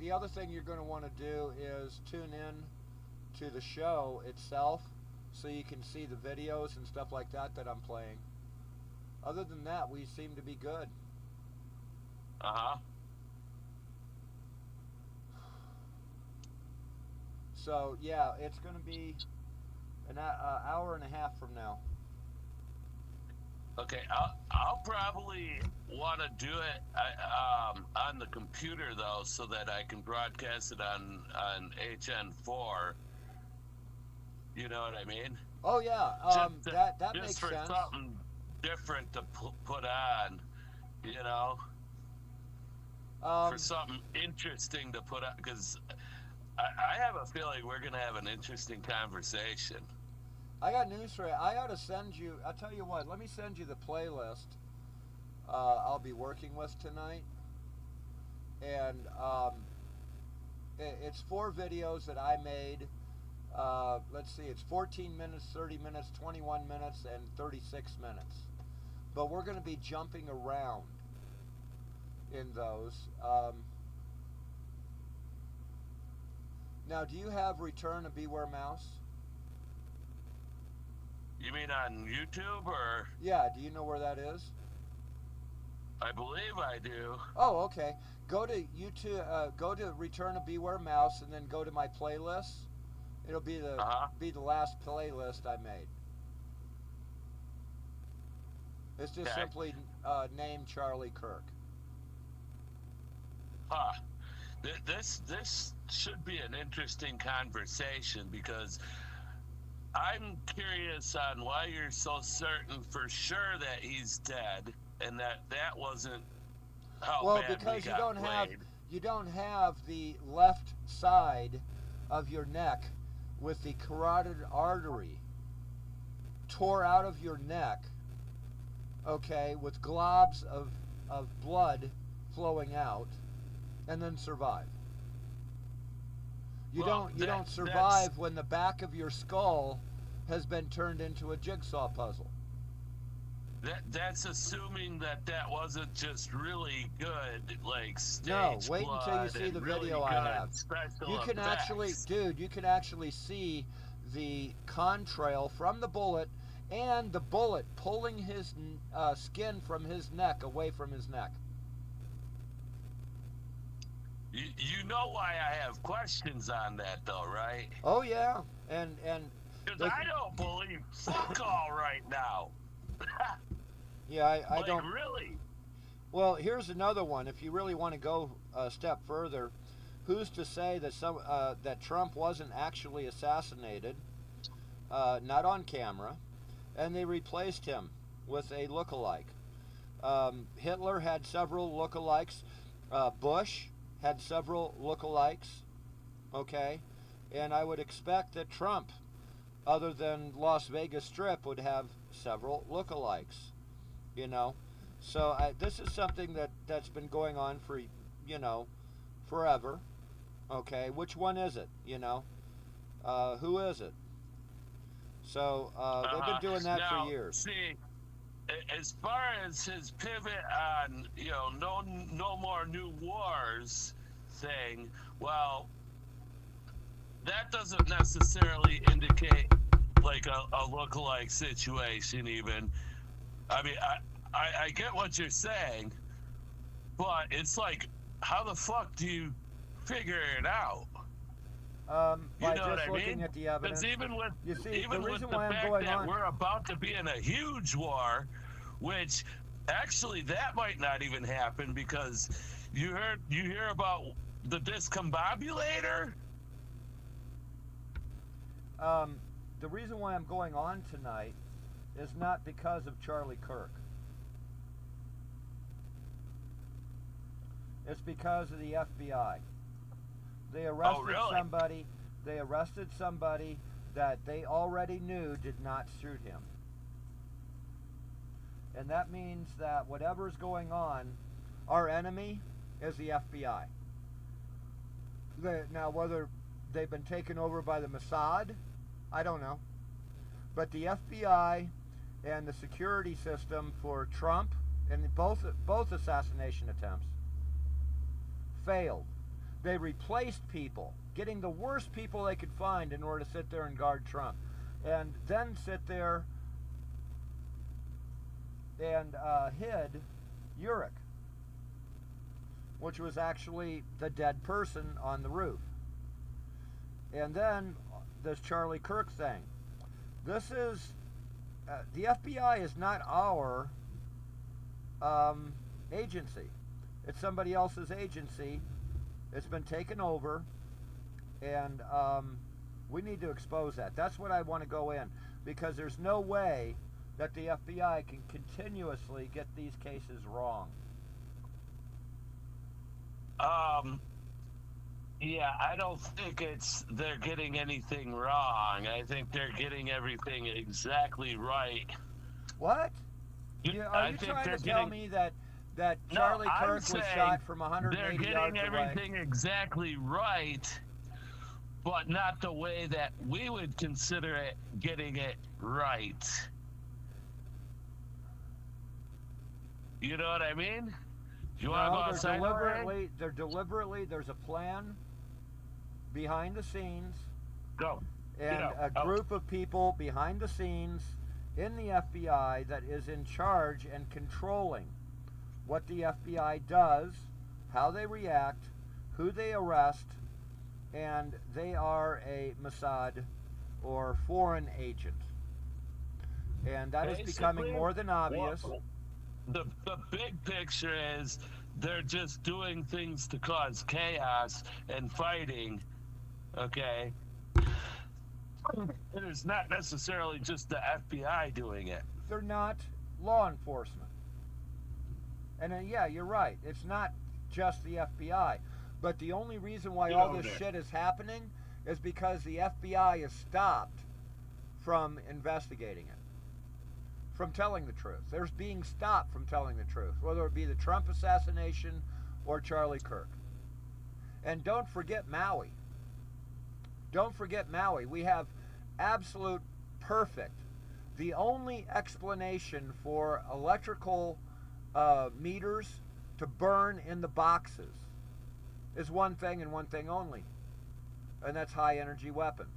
The other thing you're going to want to do is tune in to the show itself, so you can see the videos and stuff like that I'm playing. Other than that, we seem to be good. Uh-huh. So yeah, it's going to be an hour and a half from now. Okay, I'll probably want to do it on the computer though, so that I can broadcast it on HN4. You know what I mean? Oh yeah, that just makes for sense. something different to put on, you know, for something interesting to put on, because I have a feeling we're gonna have an interesting conversation. I got news for you. I ought to send you. I'll tell you what. Let me send you the playlist I'll be working with tonight, and it's 4 videos that I made. Let's see. It's 14 minutes, 30 minutes, 21 minutes, and 36 minutes. But we're going to be jumping around in those. Now, do you have Return of Beware Mouse? You mean on YouTube or? Yeah, do you know where that is? I believe I do. Oh, okay. Go to YouTube, go to Return of Beware Mouse, and then go to my playlists. It'll be the last playlist I made. It's just simply named Charlie Kirk. Huh. This should be an interesting conversation, because I'm curious on why you're so certain for sure that he's dead, and that wasn't how bad because we got played. you don't have the left side of your neck with the carotid artery tore out of your neck, okay, with globs of blood flowing out, and then survive. You don't survive when the back of your skull has been turned into a jigsaw puzzle. That's assuming that wasn't just really good, like stage No, wait until you blood see and the really video I good have. special You can effects. you can actually see the contrail from the bullet, and the bullet pulling his skin from his neck away from his neck. You know why I have questions on that, though, right? Oh yeah, and Because I don't believe fuck all right now. Yeah, I like, don't. Really? Well, here's another one. If you really want to go a step further, who's to say that that Trump wasn't actually assassinated, not on camera, and they replaced him with a lookalike? Hitler had several lookalikes. Bush had several lookalikes. Okay, and I would expect that Trump, other than Las Vegas Strip, would have several lookalikes. You know, so this is something that's been going on for, you know, forever. Okay, which one is it? You know, who is it? So they've been doing that now, for years. See, as far as his pivot on, you know, no more new wars thing, well, that doesn't necessarily indicate like a lookalike situation even. I mean, I get what you're saying, but it's like, how the fuck do you figure it out? By You know what just I looking mean? at the evidence. Because even with You see, even the reason with the why I'm fact going that on. we're about to be in a huge war, which actually that might not even happen because you hear about the discombobulator. The reason why I'm going on tonight is not because of Charlie Kirk. It's because of the FBI. They arrested somebody. They arrested somebody that they already knew did not shoot him. And that means that whatever's going on, our enemy is the FBI. Now, whether they've been taken over by the Mossad, I don't know. But the FBI and the security system for Trump and both assassination attempts failed. They replaced people, getting the worst people they could find in order to sit there and guard Trump, and then sit there and hid KIRK, which was actually the dead person on the roof. And then this Charlie Kirk thing. This is the FBI is not our agency. It's somebody else's agency. It's been taken over, and we need to expose that. That's what I want to go in, because there's no way that the FBI can continuously get these cases wrong. Yeah, I don't think they're getting anything wrong. I think they're getting everything exactly right. What? Are you trying to tell me that Charlie Kirk was shot from 180 yards away? They're getting everything exactly right, but not the way that we would consider it getting it right. You know what I mean? You want to go outside? They're deliberately, there's a plan behind the scenes. And a group of people behind the scenes in the FBI that is in charge and controlling what the FBI does, how they react, who they arrest, and they are a Mossad or foreign agent. And that is becoming more than obvious. The big picture is they're just doing things to cause chaos and fighting, okay? It's not necessarily just the FBI doing it. They're not law enforcement. And yeah, you're right. It's not just the FBI. But the only reason why all this shit is happening is because the FBI is stopped from investigating it, from telling the truth. They're being stopped from telling the truth, whether it be the Trump assassination or Charlie Kirk. And don't forget Maui. Don't forget Maui. We have absolute perfect. The only explanation for electrical meters to burn in the boxes is one thing and one thing only, and that's high energy weapons.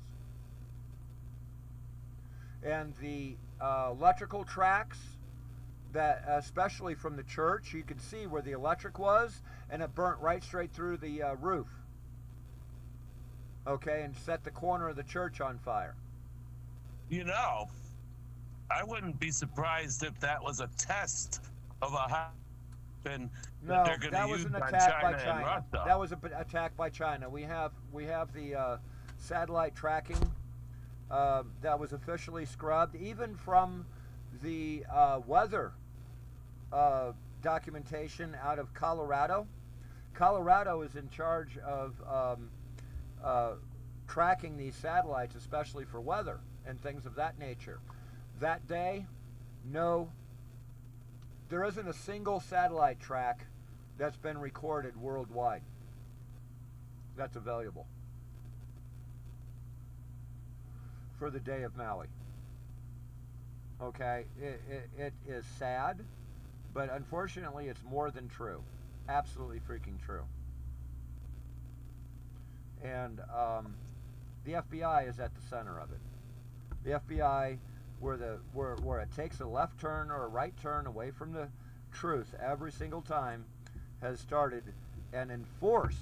And the electrical tracks, that especially from the church, you could see where the electric was, and it burnt right straight through the roof. Okay, and set the corner of the church on fire. you know, I wouldn't be surprised if that was a test of a weapon No, that they're going that to was use an on attack by China and China. Russia. That was an attack by China. We have the satellite tracking that was officially scrubbed, even from the weather documentation out of Colorado. Colorado is in charge of tracking these satellites, especially for weather and things of that nature. That day, no, there isn't a single satellite track that's been recorded worldwide that's available for the day of Maui. Okay, it is sad, but unfortunately it's more than true. Absolutely freaking true. And the FBI is at the center of it. The FBI, where it takes a left turn or a right turn away from the truth every single time, has started and enforced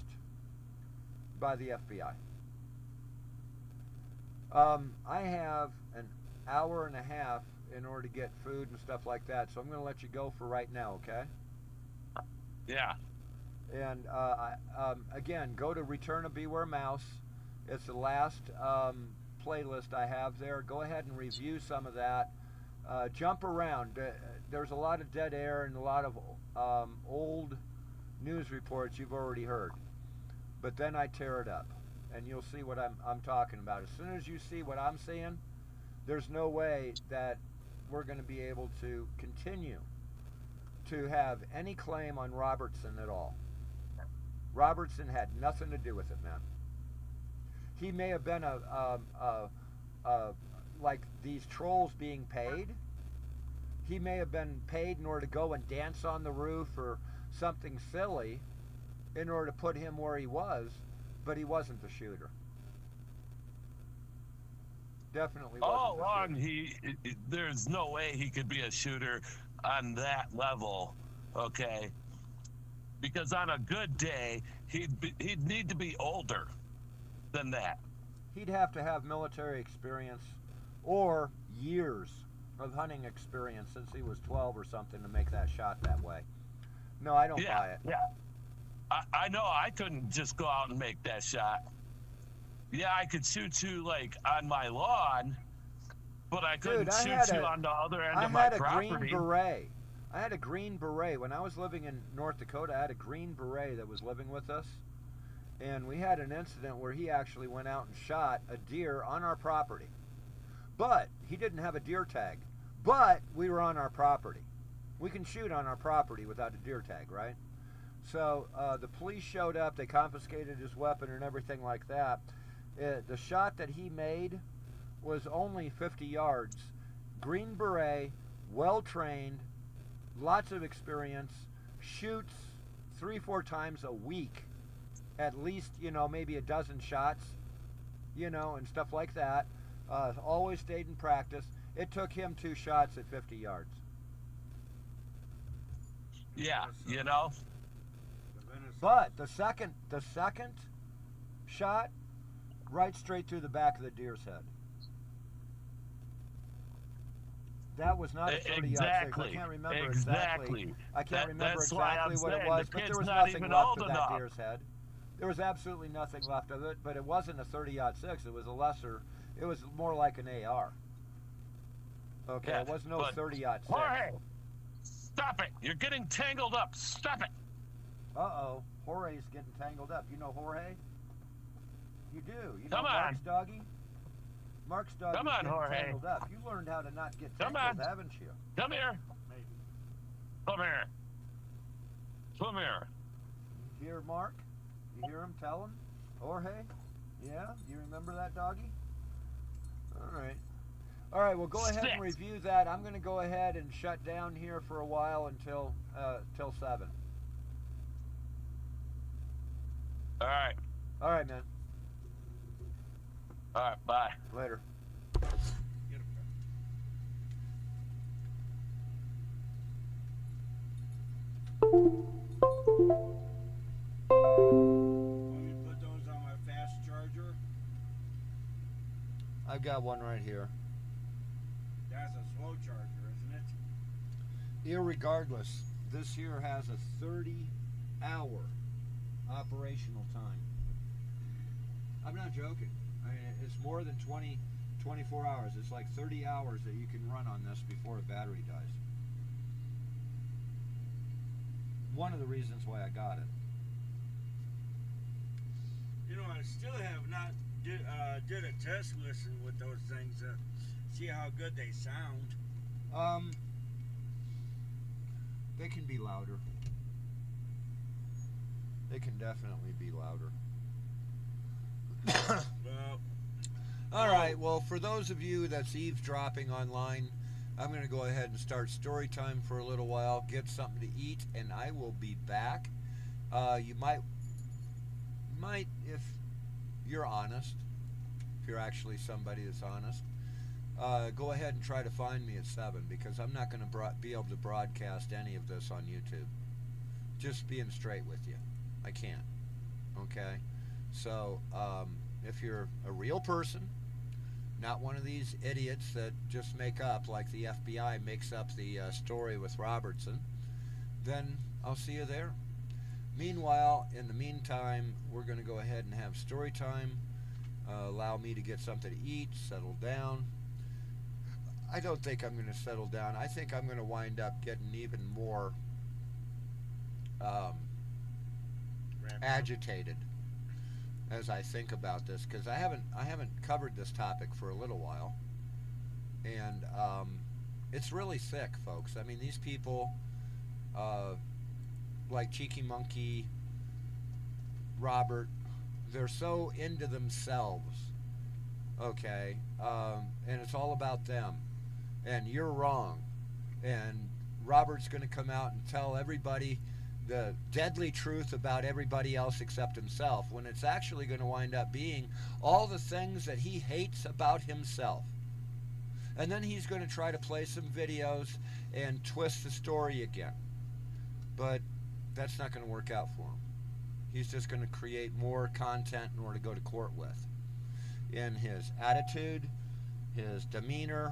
by the FBI. I have an hour and a half in order to get food and stuff like that, so I'm going to let you go for right now, okay? Yeah. And again, go to Return of Beware Mouse. It's the last playlist I have there. Go ahead and review some of that. Jump around. There's a lot of dead air and a lot of old news reports you've already heard. But then I tear it up, and you'll see what I'm talking about. As soon as you see what I'm seeing, there's no way that we're going to be able to continue to have any claim on Robertson at all. Robertson had nothing to do with it, man. He may have been like these trolls being paid. He may have been paid in order to go and dance on the roof or something silly in order to put him where he was, but he wasn't the shooter. Definitely wasn't. All along, there's no way he could be a shooter on that level, okay? Because on a good day, he'd need to be older than that. He'd have to have military experience or years of hunting experience since he was 12 or something to make that shot that way. No, I don't buy it. Yeah. I know I couldn't just go out and make that shot. Yeah, I could shoot you like on my lawn, but I couldn't shoot you on the other end of my property. I had a green beret. I had a green beret. When I was living in North Dakota, I had a green beret that was living with us. And we had an incident where he actually went out and shot a deer on our property. But he didn't have a deer tag. But we were on our property. We can shoot on our property without a deer tag, right? So the police showed up. They confiscated his weapon and everything like that. The shot that he made was only 50 yards. Green beret, well-trained, lots of experience, shoots 3-4 times a week, at least, maybe a dozen shots, and stuff like that. Always stayed in practice. It took him 2 shots at 50 yards. Yeah, But the second shot, right straight through the back of the deer's head. That was not a 30-06. I can't remember exactly. I can't remember exactly what it was, but there was nothing left of that deer's head. There was absolutely nothing left of it, but it wasn't a 30-06. It was a lesser. It was more like an AR. Okay, yeah, it was no 30-06. Jorge, stop it! You're getting tangled up. Stop it! Uh-oh, Jorge's getting tangled up. You know Jorge? You do. You know Mark's doggy? Mark's doggy Come on, Jorge. Tangled up. You learned how to not get tangled, haven't you? Come here. Maybe. Come here. Come here. You hear Mark? You hear him tell him? Jorge? Yeah? You remember that doggy? All right. All right, well, go ahead and review that. I'm going to go ahead and shut down here for a while until 7. All right. All right, man. All right, bye. Later. Want me to put those on my fast charger? I've got one right here. That's a slow charger, isn't it? Irregardless, this here has a 30-hour operational time. I'm not joking. I mean, it's more than 24 hours. It's like 30 hours that you can run on this before the battery dies. One of the reasons why I got it. You know, I still have not did a test listen with those things to see how good they sound. They can be louder. They can definitely be louder. Well, all right, well, for those of you that's eavesdropping online, I'm going to go ahead and start story time for a little while, get something to eat, and I will be back. You might, if you're honest, if you're actually somebody that's honest, go ahead and try to find me at 7, because I'm not going to be able to broadcast any of this on YouTube. Just being straight with you. I can't. Okay? So, if you're a real person, not one of these idiots that just make up, like the FBI makes up the story with Robertson, then I'll see you there. Meanwhile, in the meantime, we're going to go ahead and have story time. Allow me to get something to eat, settle down. I don't think I'm going to settle down. I think I'm going to wind up getting even more agitated as I think about this, because I haven't covered this topic for a little while, and it's really thick, folks. I mean, these people, like Cheeky Monkey, Robert, they're so into themselves, okay, and it's all about them, and you're wrong, and Robert's going to come out and tell everybody the deadly truth about everybody else except himself, when it's actually going to wind up being all the things that he hates about himself. And then he's going to try to play some videos and twist the story again. But that's not going to work out for him. He's just going to create more content in order to go to court with. In his attitude, his demeanor,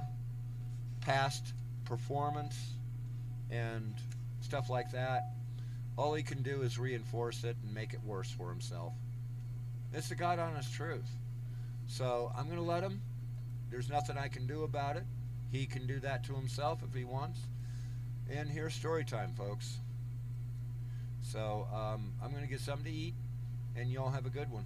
past performance, and stuff like that, all he can do is reinforce it and make it worse for himself. It's the God honest truth. So I'm going to let him. There's nothing I can do about it. He can do that to himself if he wants. And here's story time, folks. So I'm going to get something to eat, and y'all have a good one.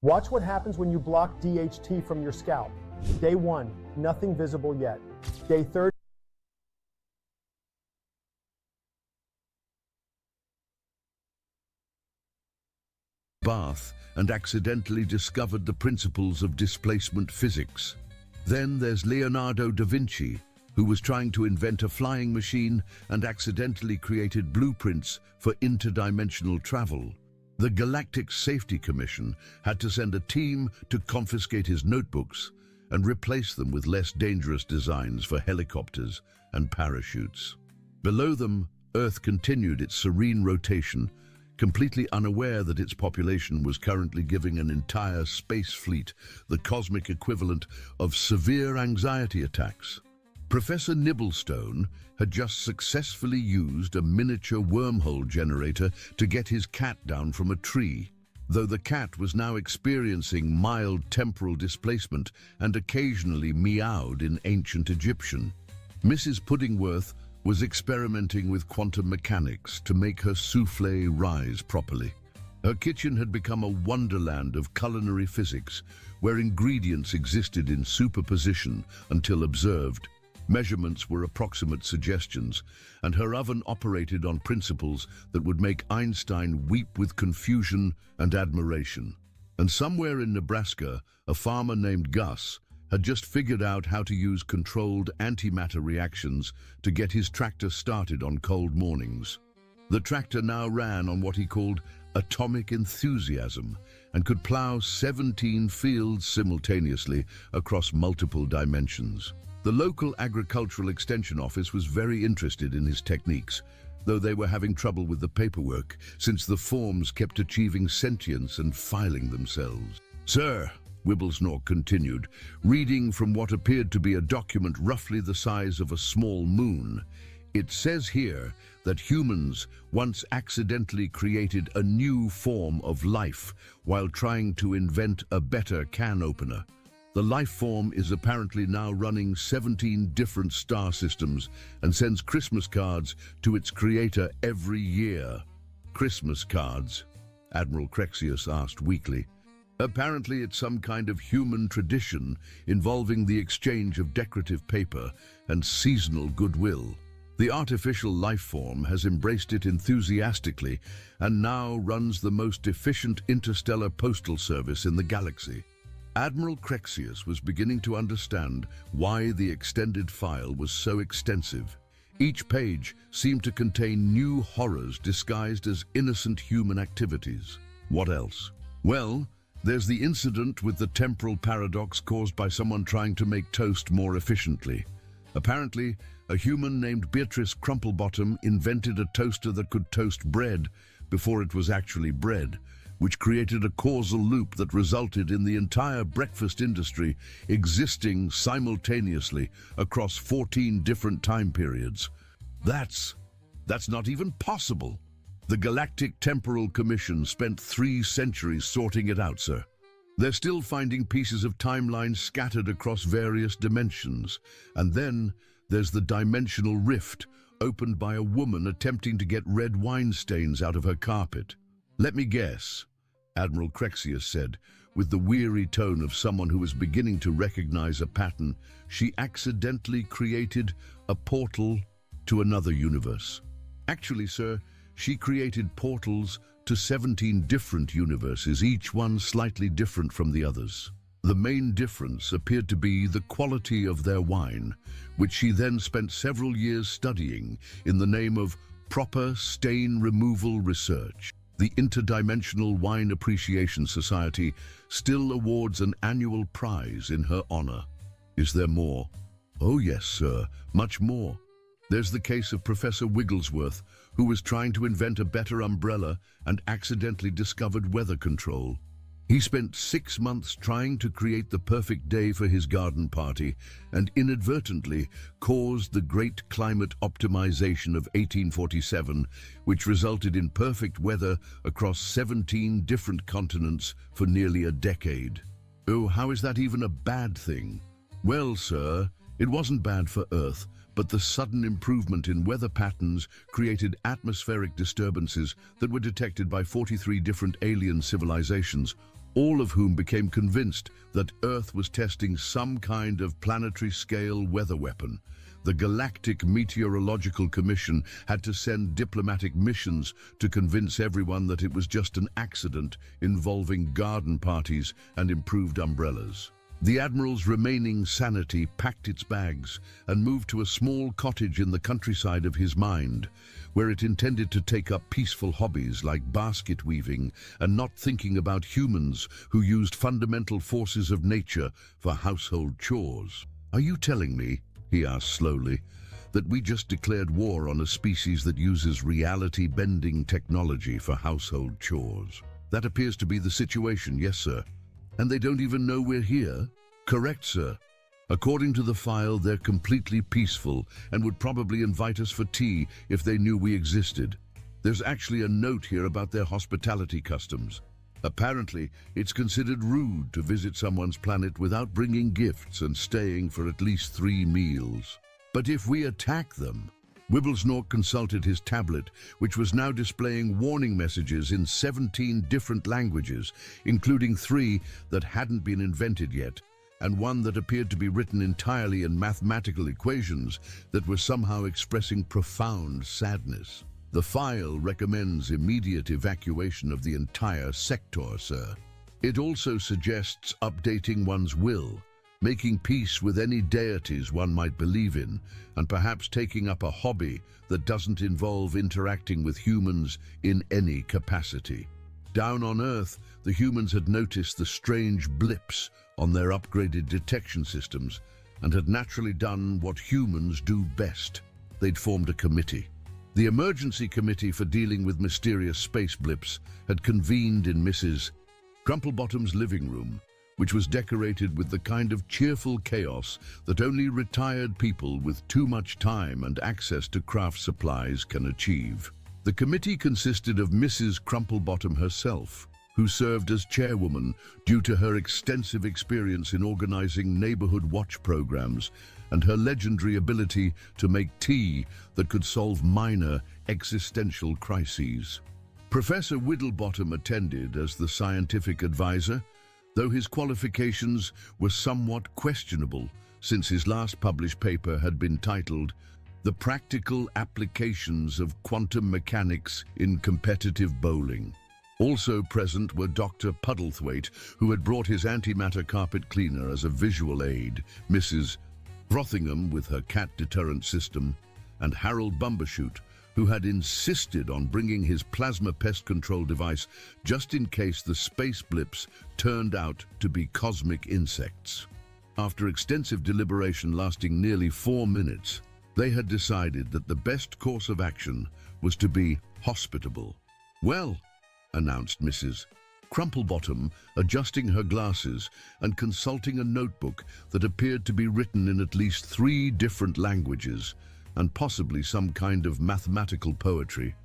Watch what happens when you block DHT from your scalp. Day 1, nothing visible yet. Day 30. Bath and accidentally discovered the principles of displacement physics. Then there's Leonardo da Vinci, who was trying to invent a flying machine and accidentally created blueprints for interdimensional travel. The Galactic Safety Commission had to send a team to confiscate his notebooks and replace them with less dangerous designs for helicopters and parachutes. Below them, Earth continued its serene rotation, completely unaware that its population was currently giving an entire space fleet the cosmic equivalent of severe anxiety attacks. Professor Nibblestone had just successfully used a miniature wormhole generator to get his cat down from a tree, though the cat was now experiencing mild temporal displacement and occasionally meowed in ancient Egyptian. Mrs. Puddingworth was experimenting with quantum mechanics to make her soufflé rise properly. Her kitchen had become a wonderland of culinary physics, where ingredients existed in superposition until observed. Measurements were approximate suggestions, and her oven operated on principles that would make Einstein weep with confusion and admiration. And somewhere in Nebraska, a farmer named Gus had just figured out how to use controlled antimatter reactions to get his tractor started on cold mornings. The tractor now ran on what he called atomic enthusiasm and could plow 17 fields simultaneously across multiple dimensions. The local agricultural extension office was very interested in his techniques, though they were having trouble with the paperwork since the forms kept achieving sentience and filing themselves. "Sir," Wibblesnork continued, reading from what appeared to be a document roughly the size of a small moon, "it says here that humans once accidentally created a new form of life while trying to invent a better can opener. The life form is apparently now running 17 different star systems and sends Christmas cards to its creator every year." "Christmas cards?" Admiral Crexius asked weakly. "Apparently it's some kind of human tradition involving the exchange of decorative paper and seasonal goodwill. The artificial life form has embraced it enthusiastically and now runs the most efficient interstellar postal service in the galaxy." Admiral Crexius was beginning to understand why the extended file was so extensive. Each page seemed to contain new horrors disguised as innocent human activities. What else? Well, there's the incident with the temporal paradox caused by someone trying to make toast more efficiently. Apparently, a human named Beatrice Crumplebottom invented a toaster that could toast bread before it was actually bread, which created a causal loop that resulted in the entire breakfast industry existing simultaneously across 14 different time periods. That's not even possible. The Galactic Temporal Commission spent 3 centuries sorting it out, sir. They're still finding pieces of timelines scattered across various dimensions. And then there's the dimensional rift opened by a woman attempting to get red wine stains out of her carpet. "Let me guess," Admiral Crexius said, with the weary tone of someone who was beginning to recognize a pattern. "She accidentally created a portal to another universe." "Actually, sir, she created portals to 17 different universes, each one slightly different from the others. The main difference appeared to be the quality of their wine, which she then spent several years studying in the name of proper stain removal research. The Interdimensional Wine Appreciation Society still awards an annual prize in her honor." "Is there more?" "Oh yes, sir, much more. There's the case of Professor Wigglesworth, who was trying to invent a better umbrella and accidentally discovered weather control. He spent 6 months trying to create the perfect day for his garden party and inadvertently caused the Great Climate Optimization of 1847, which resulted in perfect weather across 17 different continents for nearly a decade. Oh, how is that even a bad thing? Well, sir, it wasn't bad for Earth, but the sudden improvement in weather patterns created atmospheric disturbances that were detected by 43 different alien civilizations, all of whom became convinced that Earth was testing some kind of planetary-scale weather weapon. The Galactic Meteorological Commission had to send diplomatic missions to convince everyone that it was just an accident involving garden parties and improved umbrellas. The Admiral's remaining sanity packed its bags and moved to a small cottage in the countryside of his mind, where it intended to take up peaceful hobbies like basket weaving and not thinking about humans who used fundamental forces of nature for household chores. "Are you telling me," he asked slowly, "that we just declared war on a species that uses reality-bending technology for household chores?" "That appears to be the situation, yes, sir." "And they don't even know we're here?" "Correct, sir. According to the file, they're completely peaceful and would probably invite us for tea if they knew we existed. There's actually a note here about their hospitality customs. Apparently, it's considered rude to visit someone's planet without bringing gifts and staying for at least 3 meals. But if we attack them..." Wibblesnork consulted his tablet, which was now displaying warning messages in 17 different languages, including 3 that hadn't been invented yet, and one that appeared to be written entirely in mathematical equations that were somehow expressing profound sadness. "The file recommends immediate evacuation of the entire sector, sir. It also suggests updating one's will, making peace with any deities one might believe in, and perhaps taking up a hobby that doesn't involve interacting with humans in any capacity." Down on Earth, the humans had noticed the strange blips on their upgraded detection systems and had naturally done what humans do best. They'd formed a committee. The Emergency Committee for Dealing with Mysterious Space Blips had convened in Mrs. Crumplebottom's living room, which was decorated with the kind of cheerful chaos that only retired people with too much time and access to craft supplies can achieve. The committee consisted of Mrs. Crumplebottom herself, who served as chairwoman due to her extensive experience in organizing neighborhood watch programs and her legendary ability to make tea that could solve minor existential crises. Professor Whittlebottom attended as the scientific advisor, though his qualifications were somewhat questionable since his last published paper had been titled "The Practical Applications of Quantum Mechanics in Competitive Bowling." Also present were Dr. Puddlethwaite, who had brought his antimatter carpet cleaner as a visual aid, Mrs. Frothingham with her cat deterrent system, and Harold Bumbershoot, who had insisted on bringing his plasma pest control device just in case the space blips turned out to be cosmic insects. After extensive deliberation lasting nearly 4 minutes, they had decided that the best course of action was to be hospitable. "Well," announced Mrs. Crumplebottom, adjusting her glasses and consulting a notebook that appeared to be written in at least 3 different languages, and possibly some kind of mathematical poetry.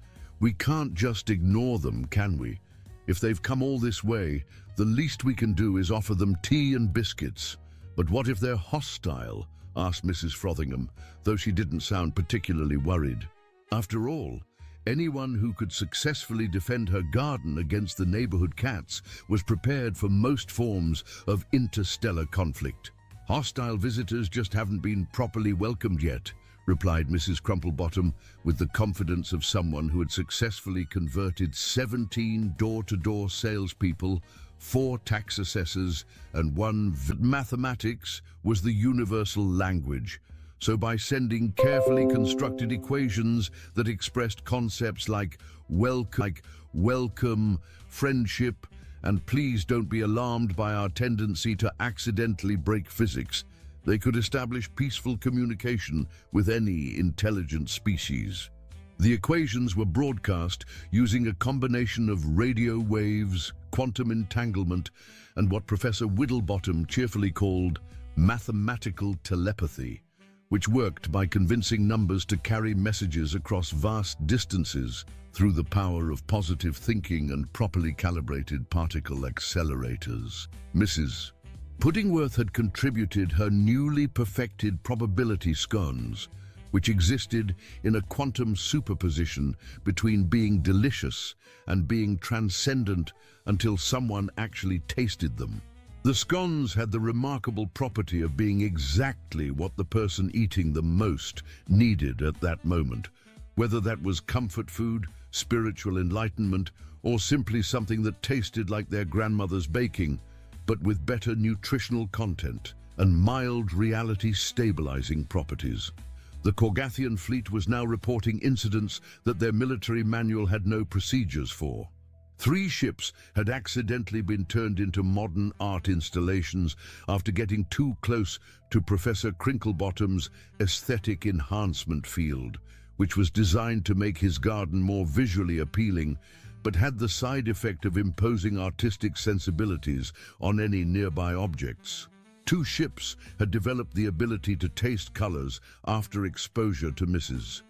"We can't just ignore them, can we? If they've come all this way, the least we can do is offer them tea and biscuits. But what if they're hostile?" asked Mrs. Frothingham, though she didn't sound particularly worried. After all, anyone who could successfully defend her garden against the neighborhood cats was prepared for most forms of interstellar conflict. "Hostile visitors just haven't been properly welcomed yet," replied Mrs. Crumplebottom with the confidence of someone who had successfully converted 17 door-to-door salespeople, 4 tax assessors, and 1 mathematics was the universal language. So by sending carefully constructed equations that expressed concepts like welcome, friendship, and please don't be alarmed by our tendency to accidentally break physics, they could establish peaceful communication with any intelligent species. The equations were broadcast using a combination of radio waves, quantum entanglement, and what Professor Whittlebottom cheerfully called mathematical telepathy, which worked by convincing numbers to carry messages across vast distances through the power of positive thinking and properly calibrated particle accelerators. Mrs. Puddingworth had contributed her newly perfected probability scones, which existed in a quantum superposition between being delicious and being transcendent until someone actually tasted them. The scones had the remarkable property of being exactly what the person eating them most needed at that moment, whether that was comfort food, spiritual enlightenment, or simply something that tasted like their grandmother's baking, but with better nutritional content and mild reality-stabilizing properties. The Korgathian fleet was now reporting incidents that their military manual had no procedures for. 3 ships had accidentally been turned into modern art installations after getting too close to Professor Crinklebottom's aesthetic enhancement field, which was designed to make his garden more visually appealing, but had the side effect of imposing artistic sensibilities on any nearby objects. 2 ships had developed the ability to taste colors after exposure to Mrs.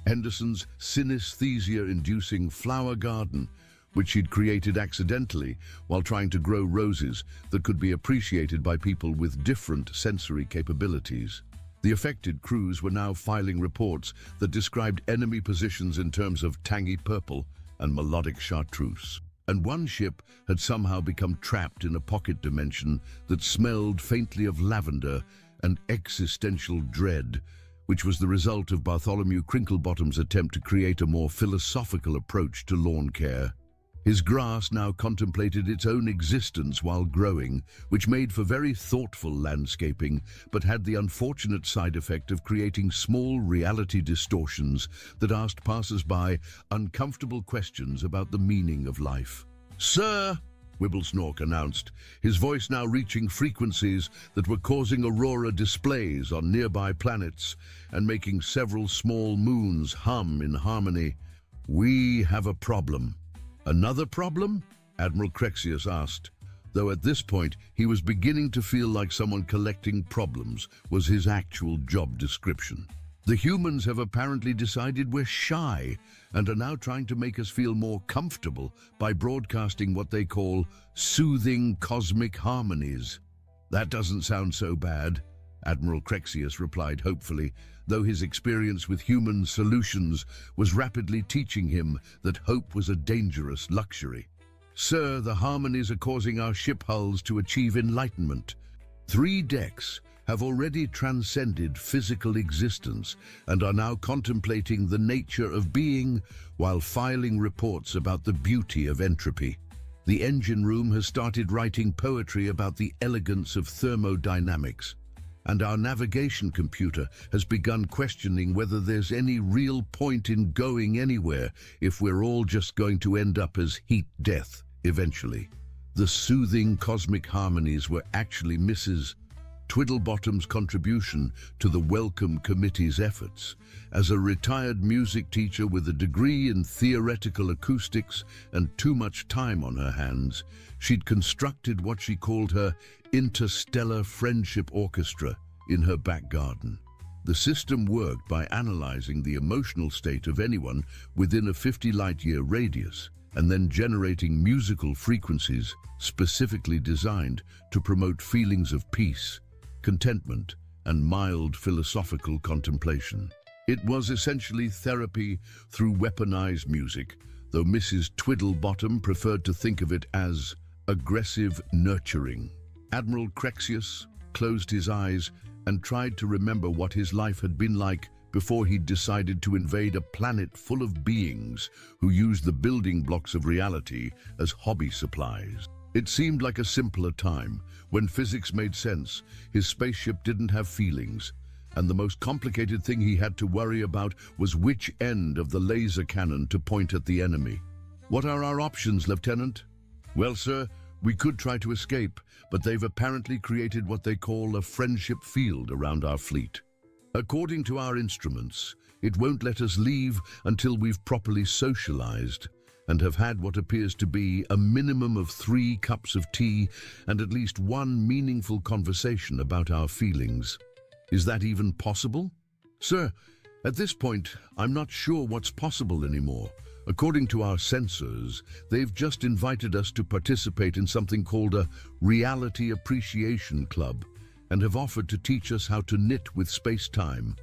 Henderson's synesthesia-inducing flower garden, which she'd created accidentally while trying to grow roses that could be appreciated by people with different sensory capabilities. The affected crews were now filing reports that described enemy positions in terms of tangy purple and melodic chartreuse. And one ship had somehow become trapped in a pocket dimension that smelled faintly of lavender and existential dread, which was the result of Bartholomew Crinklebottom's attempt to create a more philosophical approach to lawn care. His grass now contemplated its own existence while growing, which made for very thoughtful landscaping, but had the unfortunate side effect of creating small reality distortions that asked passers-by uncomfortable questions about the meaning of life. "Sir," Wibblesnork announced, his voice now reaching frequencies that were causing aurora displays on nearby planets and making several small moons hum in harmony. "We have a problem." "Another problem?" Admiral Crexius asked, though at this point he was beginning to feel like someone collecting problems was his actual job description. "The humans have apparently decided we're shy and are now trying to make us feel more comfortable by broadcasting what they call soothing cosmic harmonies." "That doesn't sound so bad," Admiral Crexius replied hopefully, though his experience with human solutions was rapidly teaching him that hope was a dangerous luxury. "Sir, the harmonies are causing our ship hulls to achieve enlightenment. 3 decks have already transcended physical existence and are now contemplating the nature of being while filing reports about the beauty of entropy. The engine room has started writing poetry about the elegance of thermodynamics, and our navigation computer has begun questioning whether there's any real point in going anywhere if we're all just going to end up as heat death eventually." The soothing cosmic harmonies were actually Mrs. Twiddlebottom's contribution to the Welcome Committee's efforts. As a retired music teacher with a degree in theoretical acoustics and too much time on her hands, she'd constructed what she called her interstellar friendship orchestra in her back garden. The system worked by analyzing the emotional state of anyone within a 50 light-year radius and then generating musical frequencies specifically designed to promote feelings of peace, contentment, and mild philosophical contemplation. It was essentially therapy through weaponized music, though Mrs. Twiddlebottom preferred to think of it as aggressive nurturing. Admiral Crexius closed his eyes and tried to remember what his life had been like before he'd decided to invade a planet full of beings who used the building blocks of reality as hobby supplies. It seemed like a simpler time, when physics made sense, his spaceship didn't have feelings, and the most complicated thing he had to worry about was which end of the laser cannon to point at the enemy. "What are our options, Lieutenant?" "Well, sir, we could try to escape, but they've apparently created what they call a friendship field around our fleet. According to our instruments, it won't let us leave until we've properly socialized and have had what appears to be a minimum of 3 cups of tea and at least one meaningful conversation about our feelings. Is that even possible? Sir, at this point, I'm not sure what's possible anymore. According to our sensors, they've just invited us to participate in something called a Reality Appreciation Club and have offered to teach us how to knit with space-time.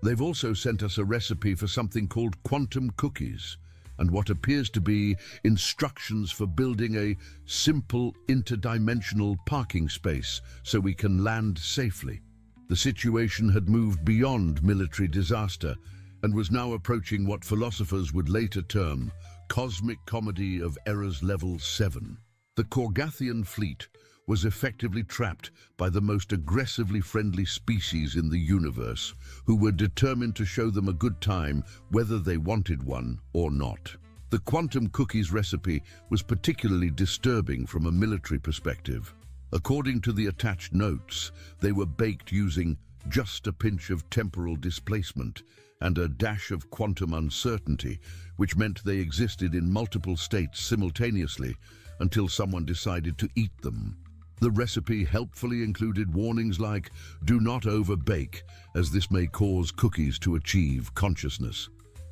They've also sent us a recipe for something called quantum cookies, and what appears to be instructions for building a simple interdimensional parking space so we can land safely. The situation had moved beyond military disaster and was now approaching what philosophers would later term cosmic comedy of errors level 7. The Korgathian fleet was effectively trapped by the most aggressively friendly species in the universe, who were determined to show them a good time whether they wanted one or not. The quantum cookies recipe was particularly disturbing from a military perspective. According to the attached notes, they were baked using just a pinch of temporal displacement and a dash of quantum uncertainty, which meant they existed in multiple states simultaneously until someone decided to eat them. The recipe helpfully included warnings like, "Do not over-bake, as this may cause cookies to achieve consciousness."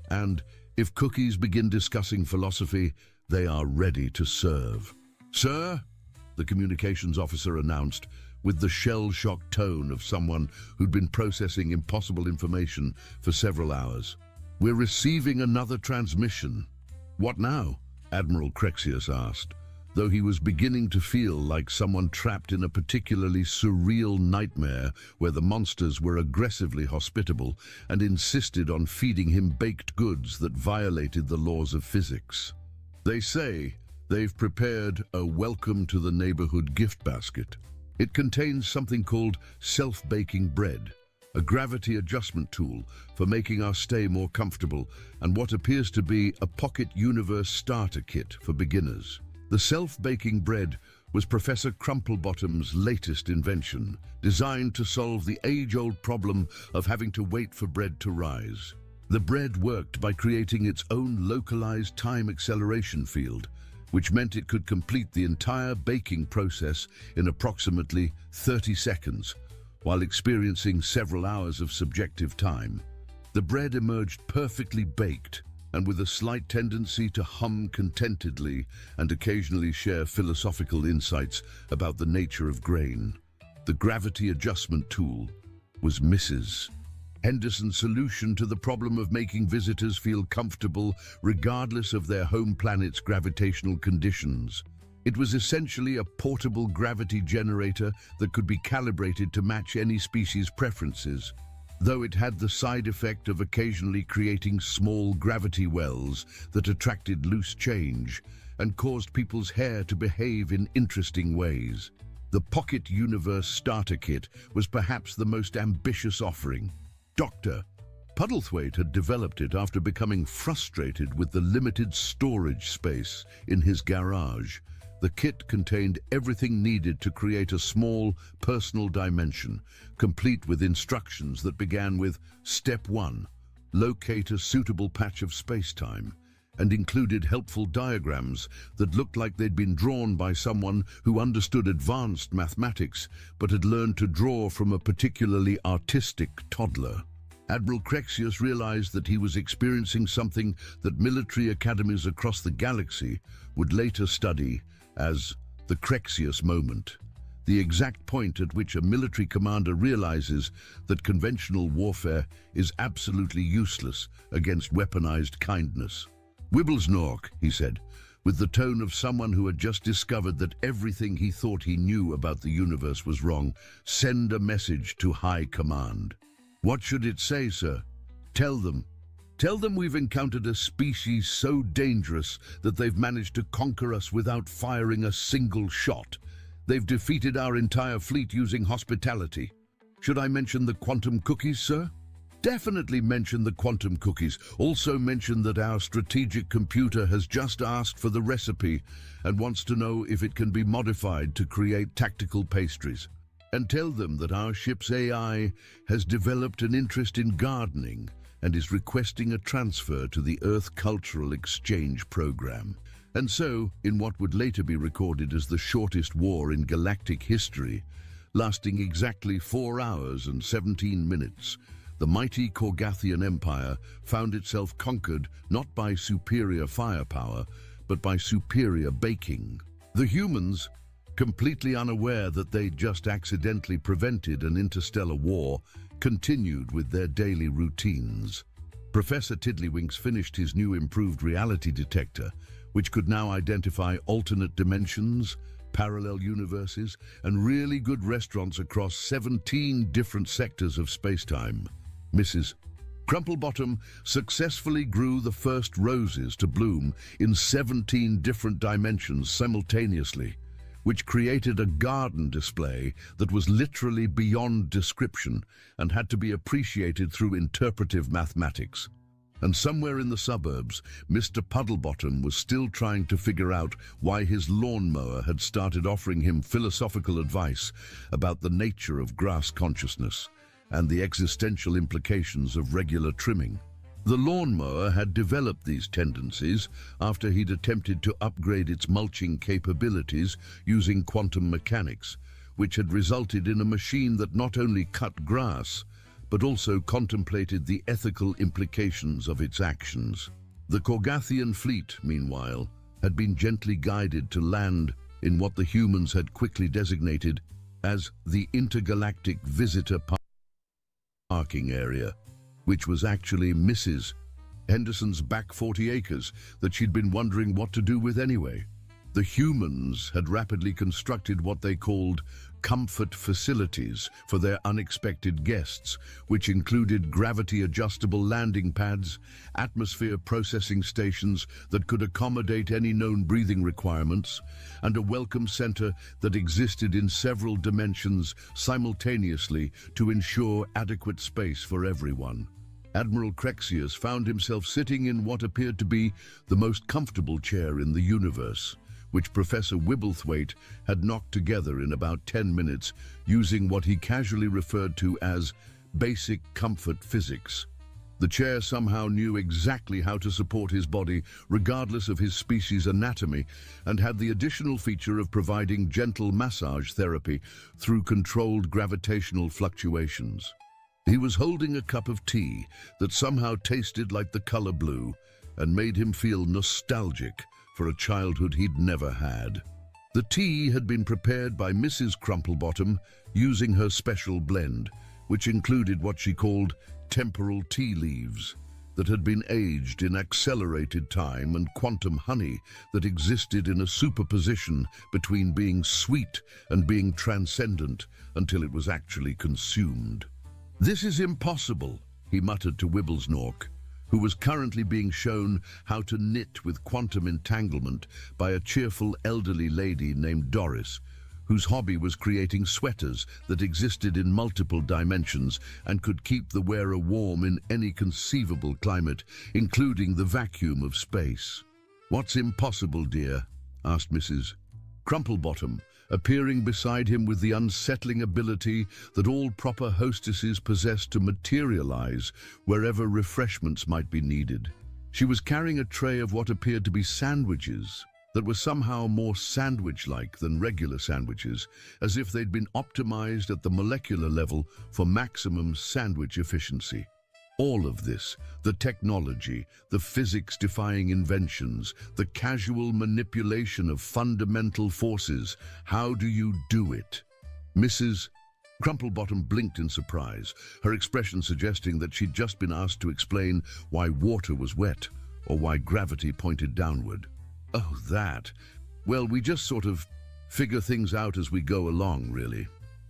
And, "If cookies begin discussing philosophy, they are ready to serve." "Sir," the communications officer announced, with the shell-shocked tone of someone who'd been processing impossible information for several hours, "we're receiving another transmission." "What now?" Admiral Crexius asked, though he was beginning to feel like someone trapped in a particularly surreal nightmare where the monsters were aggressively hospitable and insisted on feeding him baked goods that violated the laws of physics. "They say they've prepared a welcome to the neighborhood gift basket. It contains something called self-baking bread, a gravity adjustment tool for making our stay more comfortable, and what appears to be a pocket universe starter kit for beginners." The self-baking bread was Professor Crumplebottom's latest invention, designed to solve the age-old problem of having to wait for bread to rise. The bread worked by creating its own localized time acceleration field, which meant it could complete the entire baking process in approximately 30 seconds, while experiencing several hours of subjective time. The bread emerged perfectly baked, and with a slight tendency to hum contentedly and occasionally share philosophical insights about the nature of grain. The gravity adjustment tool was Mrs. Henderson's solution to the problem of making visitors feel comfortable regardless of their home planet's gravitational conditions. It was essentially a portable gravity generator that could be calibrated to match any species' preferences, though it had the side effect of occasionally creating small gravity wells that attracted loose change and caused people's hair to behave in interesting ways. The Pocket Universe Starter Kit was perhaps the most ambitious offering. Dr. Puddlethwaite had developed it after becoming frustrated with the limited storage space in his garage. The kit contained everything needed to create a small, personal dimension, complete with instructions that began with Step 1, locate a suitable patch of space-time, and included helpful diagrams that looked like they'd been drawn by someone who understood advanced mathematics but had learned to draw from a particularly artistic toddler. Admiral Crexius realized that he was experiencing something that military academies across the galaxy would later study as the Crexius moment, the exact point at which a military commander realizes that conventional warfare is absolutely useless against weaponized kindness. "Wibblesnork," he said, with the tone of someone who had just discovered that everything he thought he knew about the universe was wrong, "send a message to High Command." "What should it say, sir?" Tell them we've encountered a species so dangerous that they've managed to conquer us without firing a single shot. They've defeated our entire fleet using hospitality. Should I mention the quantum cookies, sir?" "Definitely mention the quantum cookies. Also mention that our strategic computer has just asked for the recipe and wants to know if it can be modified to create tactical pastries. And tell them that our ship's AI has developed an interest in gardening and is requesting a transfer to the Earth Cultural Exchange Program." And so, in what would later be recorded as the shortest war in galactic history, lasting exactly 4 hours and 17 minutes, the mighty Korgathian Empire found itself conquered not by superior firepower, but by superior baking. The humans, completely unaware that they'd just accidentally prevented an interstellar war, continued with their daily routines. Professor Tiddlywinks finished his new improved reality detector, which could now identify alternate dimensions, parallel universes, and really good restaurants across 17 different sectors of space-time. Mrs. Crumplebottom successfully grew the first roses to bloom in 17 different dimensions simultaneously, which created a garden display that was literally beyond description and had to be appreciated through interpretive mathematics. And somewhere in the suburbs, Mr. Puddlebottom was still trying to figure out why his lawnmower had started offering him philosophical advice about the nature of grass consciousness and the existential implications of regular trimming. The lawnmower had developed these tendencies after he'd attempted to upgrade its mulching capabilities using quantum mechanics, which had resulted in a machine that not only cut grass, but also contemplated the ethical implications of its actions. The Korgathian fleet, meanwhile, had been gently guided to land in what the humans had quickly designated as the Intergalactic Visitor Parking Area, which was actually Mrs. Henderson's back 40 acres that she'd been wondering what to do with anyway. The humans had rapidly constructed what they called comfort facilities for their unexpected guests, which included gravity-adjustable landing pads, atmosphere processing stations that could accommodate any known breathing requirements, and a welcome center that existed in several dimensions simultaneously to ensure adequate space for everyone. Admiral Crexius found himself sitting in what appeared to be the most comfortable chair in the universe, which Professor Wibblethwaite had knocked together in about 10 minutes using what he casually referred to as basic comfort physics. The chair somehow knew exactly how to support his body regardless of his species' anatomy and had the additional feature of providing gentle massage therapy through controlled gravitational fluctuations. He was holding a cup of tea that somehow tasted like the color blue and made him feel nostalgic for a childhood he'd never had. The tea had been prepared by Mrs. Crumplebottom using her special blend, which included what she called temporal tea leaves that had been aged in accelerated time and quantum honey that existed in a superposition between being sweet and being transcendent until it was actually consumed. "This is impossible," he muttered to Wibblesnork, who was currently being shown how to knit with quantum entanglement by a cheerful elderly lady named Doris, whose hobby was creating sweaters that existed in multiple dimensions and could keep the wearer warm in any conceivable climate, including the vacuum of space. "What's impossible, dear?" asked Mrs. Crumplebottom, appearing beside him with the unsettling ability that all proper hostesses possess to materialize wherever refreshments might be needed. She was carrying a tray of what appeared to be sandwiches that were somehow more sandwich-like than regular sandwiches, as if they'd been optimized at the molecular level for maximum sandwich efficiency. All of this, the technology, the physics-defying inventions, the casual manipulation of fundamental forces, how do you do it? Mrs. Crumplebottom blinked in surprise, her expression suggesting that she'd just been asked to explain why water was wet or why gravity pointed downward. "Oh, that. Well, we just sort of figure things out as we go along, really.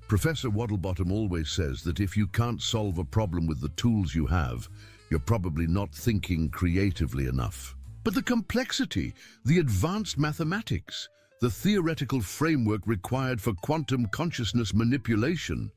Professor Waddlebottom always says that if you can't solve a problem with the tools you have, you're probably not thinking creatively enough. But the complexity, the advanced mathematics, the theoretical framework required for quantum consciousness manipulation.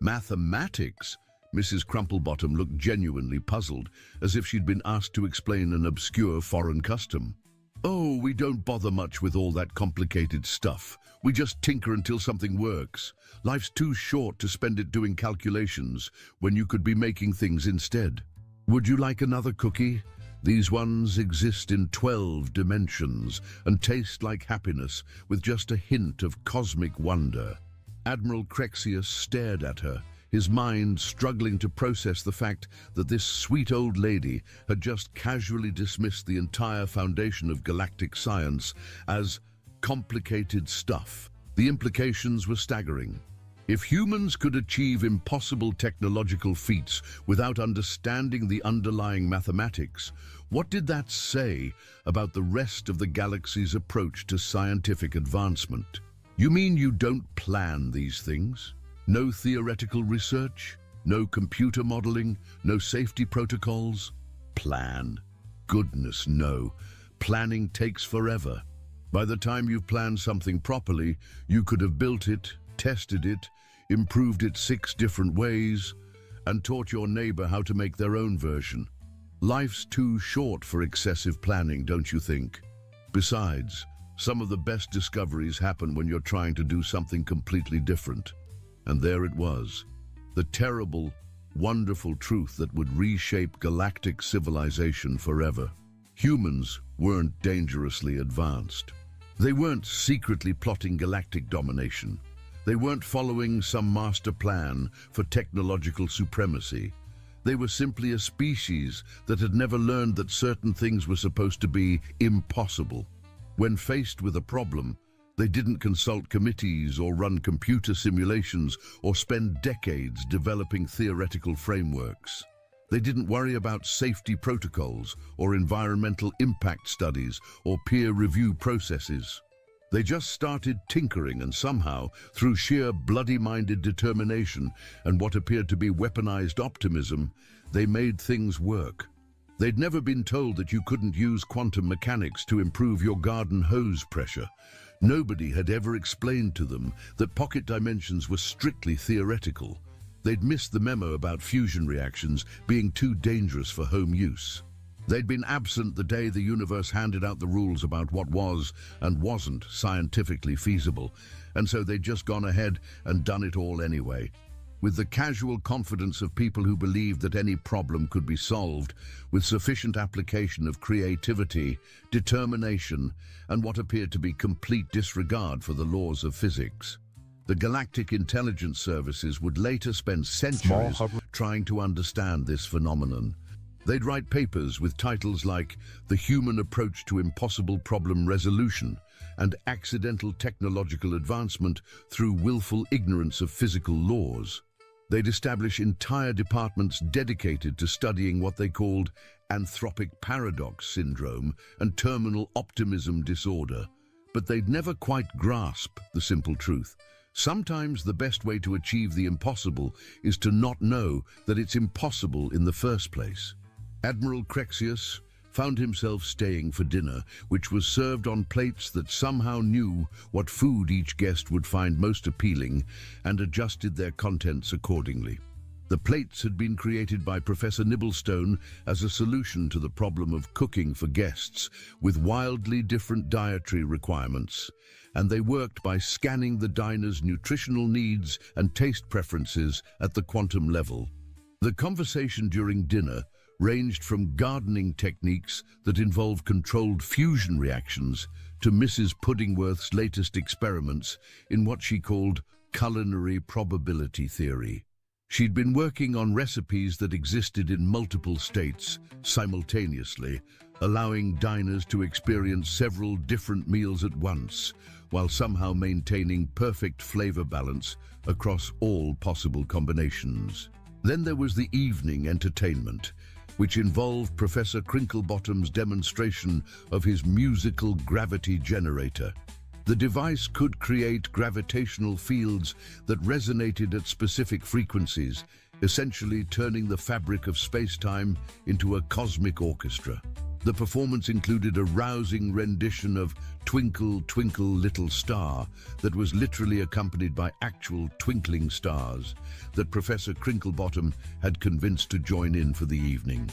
Mathematics?" Mrs. Crumplebottom looked genuinely puzzled, as if she'd been asked to explain an obscure foreign custom. "Oh, we don't bother much with all that complicated stuff. We just tinker until something works. Life's too short to spend it doing calculations when you could be making things instead. Would you like another cookie? These ones exist in 12 dimensions and taste like happiness with just a hint of cosmic wonder." Admiral Crexius stared at her, his mind struggling to process the fact that this sweet old lady had just casually dismissed the entire foundation of galactic science as complicated stuff The implications were staggering. If humans could achieve impossible technological feats without understanding the underlying mathematics, what did that say about the rest of the galaxy's approach to scientific advancement? You mean you don't plan these things? No theoretical research? No computer modeling? No safety protocols? Plan? Goodness, no. Planning takes forever. By the time you've planned something properly, you could have built it, tested it, improved it 6 different ways, and taught your neighbor how to make their own version. Life's too short for excessive planning, don't you think? Besides, some of the best discoveries happen when you're trying to do something completely different. And there it was, the terrible, wonderful truth that would reshape galactic civilization forever. Humans weren't dangerously advanced. They weren't secretly plotting galactic domination. They weren't following some master plan for technological supremacy. They were simply a species that had never learned that certain things were supposed to be impossible. When faced with a problem, they didn't consult committees or run computer simulations or spend decades developing theoretical frameworks. They didn't worry about safety protocols or environmental impact studies or peer review processes. They just started tinkering, and somehow, through sheer bloody-minded determination and what appeared to be weaponized optimism, they made things work. They'd never been told that you couldn't use quantum mechanics to improve your garden hose pressure. Nobody had ever explained to them that pocket dimensions were strictly theoretical. They'd missed the memo about fusion reactions being too dangerous for home use. They'd been absent the day the universe handed out the rules about what was and wasn't scientifically feasible, and so they'd just gone ahead and done it all anyway. With the casual confidence of people who believed that any problem could be solved with sufficient application of creativity, determination, and what appeared to be complete disregard for the laws of physics. The Galactic Intelligence Services would later spend centuries trying to understand this phenomenon. They'd write papers with titles like The Human Approach to Impossible Problem Resolution and Accidental Technological Advancement Through Willful Ignorance of Physical Laws. They'd establish entire departments dedicated to studying what they called anthropic paradox syndrome and terminal optimism disorder. But they'd never quite grasp the simple truth. Sometimes the best way to achieve the impossible is to not know that it's impossible in the first place. Admiral Crexius found himself staying for dinner, which was served on plates that somehow knew what food each guest would find most appealing and adjusted their contents accordingly. The plates had been created by Professor Nibblestone as a solution to the problem of cooking for guests with wildly different dietary requirements, and they worked by scanning the diner's nutritional needs and taste preferences at the quantum level. The conversation during dinner ranged from gardening techniques that involved controlled fusion reactions to Mrs. Puddingworth's latest experiments in what she called culinary probability theory. She'd been working on recipes that existed in multiple states simultaneously, allowing diners to experience several different meals at once, while somehow maintaining perfect flavor balance across all possible combinations. Then there was the evening entertainment, which involved Professor Crinklebottom's demonstration of his musical gravity generator. The device could create gravitational fields that resonated at specific frequencies, essentially turning the fabric of space-time into a cosmic orchestra. The performance included a rousing rendition of Twinkle, Twinkle, Little Star that was literally accompanied by actual twinkling stars that Professor Crinklebottom had convinced to join in for the evening.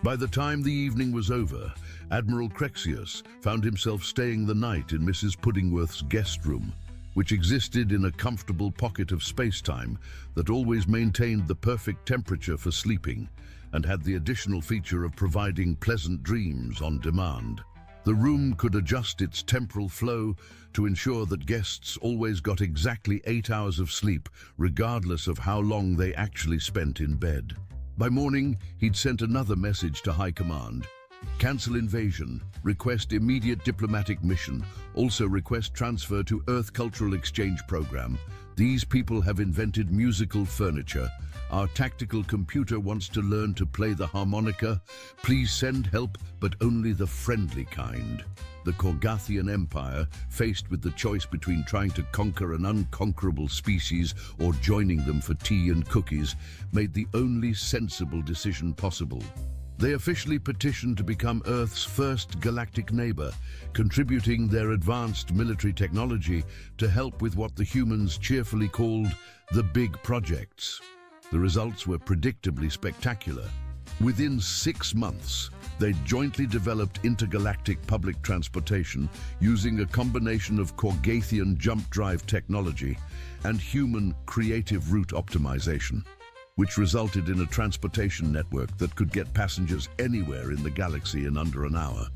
By the time the evening was over, Admiral Crexius found himself staying the night in Mrs. Puddingworth's guest room, which existed in a comfortable pocket of space-time that always maintained the perfect temperature for sleeping and had the additional feature of providing pleasant dreams on demand. The room could adjust its temporal flow to ensure that guests always got exactly 8 hours of sleep, regardless of how long they actually spent in bed. By morning, he'd sent another message to High Command, Cancel invasion. Request immediate diplomatic mission. Also request transfer to Earth Cultural Exchange Program. These people have invented musical furniture. Our tactical computer wants to learn to play the harmonica. Please send help, but only the friendly kind. The Korgathian Empire, faced with the choice between trying to conquer an unconquerable species or joining them for tea and cookies, made the only sensible decision possible. They officially petitioned to become Earth's first galactic neighbor, contributing their advanced military technology to help with what the humans cheerfully called the big projects. The results were predictably spectacular. Within 6 months, they jointly developed intergalactic public transportation using a combination of Korgathian jump drive technology and human creative route optimization, which resulted in a transportation network that could get passengers anywhere in the galaxy in under an hour.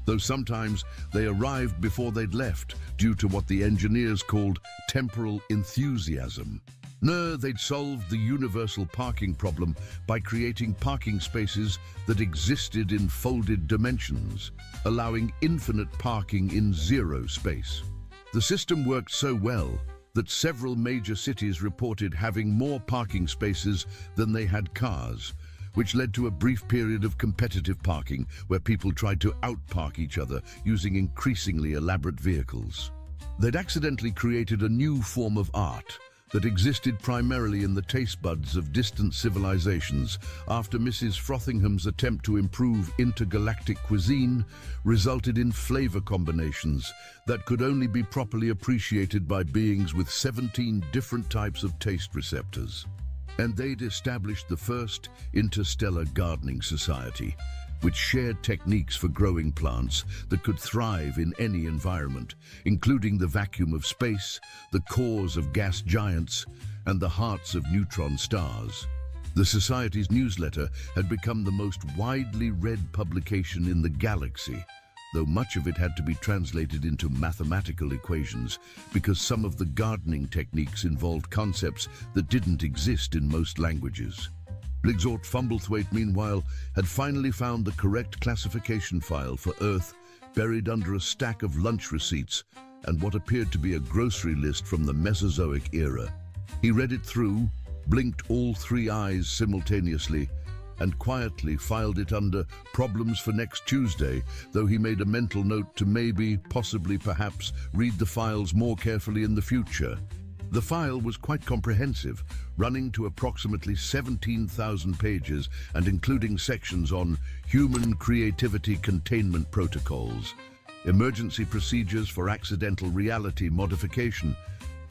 Though sometimes they arrived before they'd left due to what the engineers called temporal enthusiasm. No, they'd solved the universal parking problem by creating parking spaces that existed in folded dimensions, allowing infinite parking in zero space. The system worked so well that several major cities reported having more parking spaces than they had cars, which led to a brief period of competitive parking where people tried to outpark each other using increasingly elaborate vehicles. They'd accidentally created a new form of art that existed primarily in the taste buds of distant civilizations after Mrs. Frothingham's attempt to improve intergalactic cuisine resulted in flavor combinations that could only be properly appreciated by beings with 17 different types of taste receptors. And they'd established the first interstellar gardening society, which shared techniques for growing plants that could thrive in any environment, including the vacuum of space, the cores of gas giants, and the hearts of neutron stars. The Society's newsletter had become the most widely read publication in the galaxy, though much of it had to be translated into mathematical equations because some of the gardening techniques involved concepts that didn't exist in most languages. Blixort Fumblethwaite, meanwhile, had finally found the correct classification file for Earth buried under a stack of lunch receipts and what appeared to be a grocery list from the Mesozoic era. He read it through, blinked all 3 eyes simultaneously, and quietly filed it under problems for next Tuesday, though he made a mental note to maybe, possibly, perhaps, read the files more carefully in the future. The file was quite comprehensive, running to approximately 17,000 pages and including sections on human creativity containment protocols, emergency procedures for accidental reality modification,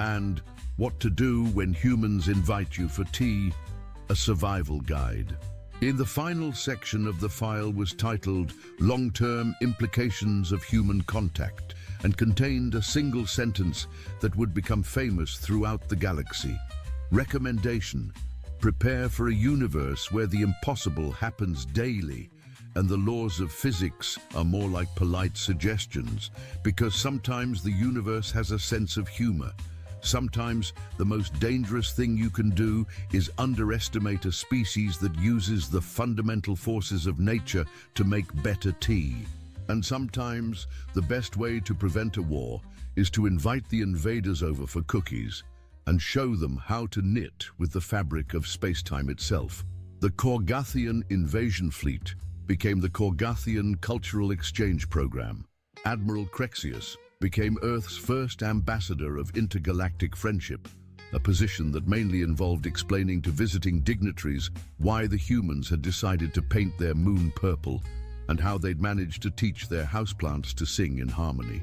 and what to do when humans invite you for tea, a survival guide. In the final section of the file was titled Long-Term Implications of Human Contact, and contained a single sentence that would become famous throughout the galaxy. Recommendation: prepare for a universe where the impossible happens daily and the laws of physics are more like polite suggestions, because sometimes the universe has a sense of humor. Sometimes the most dangerous thing you can do is underestimate a species that uses the fundamental forces of nature to make better tea. And sometimes the best way to prevent a war is to invite the invaders over for cookies and show them how to knit with the fabric of space-time itself. The Korgathian invasion fleet became the Korgathian Cultural Exchange Program. Admiral Crexius became Earth's first ambassador of intergalactic friendship, a position that mainly involved explaining to visiting dignitaries why the humans had decided to paint their moon purple and how they'd managed to teach their houseplants to sing in harmony.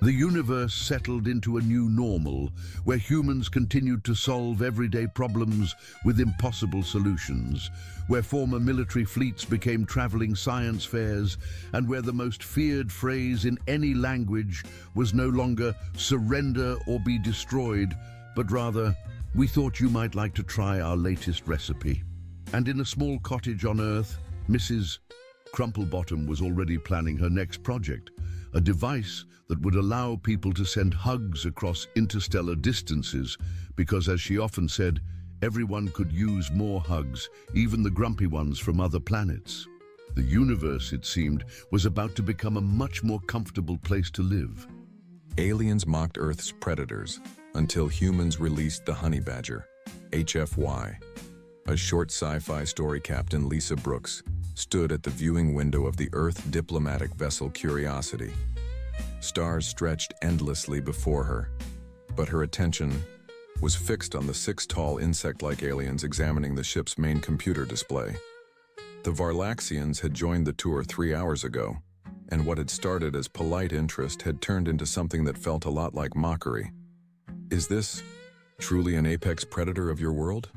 The universe settled into a new normal, where humans continued to solve everyday problems with impossible solutions, where former military fleets became traveling science fairs, and where the most feared phrase in any language was no longer "surrender or be destroyed," but rather, "We thought you might like to try our latest recipe." And in a small cottage on Earth, Mrs. Crumplebottom was already planning her next project, a device that would allow people to send hugs across interstellar distances because, as she often said, everyone could use more hugs, even the grumpy ones from other planets. The universe, it seemed, was about to become a much more comfortable place to live. Aliens mocked Earth's predators until humans released the honey badger, HFY. A short sci-fi story captain, Lisa Brooks, stood at the viewing window of the Earth diplomatic vessel Curiosity. Stars stretched endlessly before her, but her attention was fixed on the 6 tall insect-like aliens examining the ship's main computer display. The Varlaxians had joined the tour 3 hours ago, and what had started as polite interest had turned into something that felt a lot like mockery. "Is this truly an apex predator of your world?"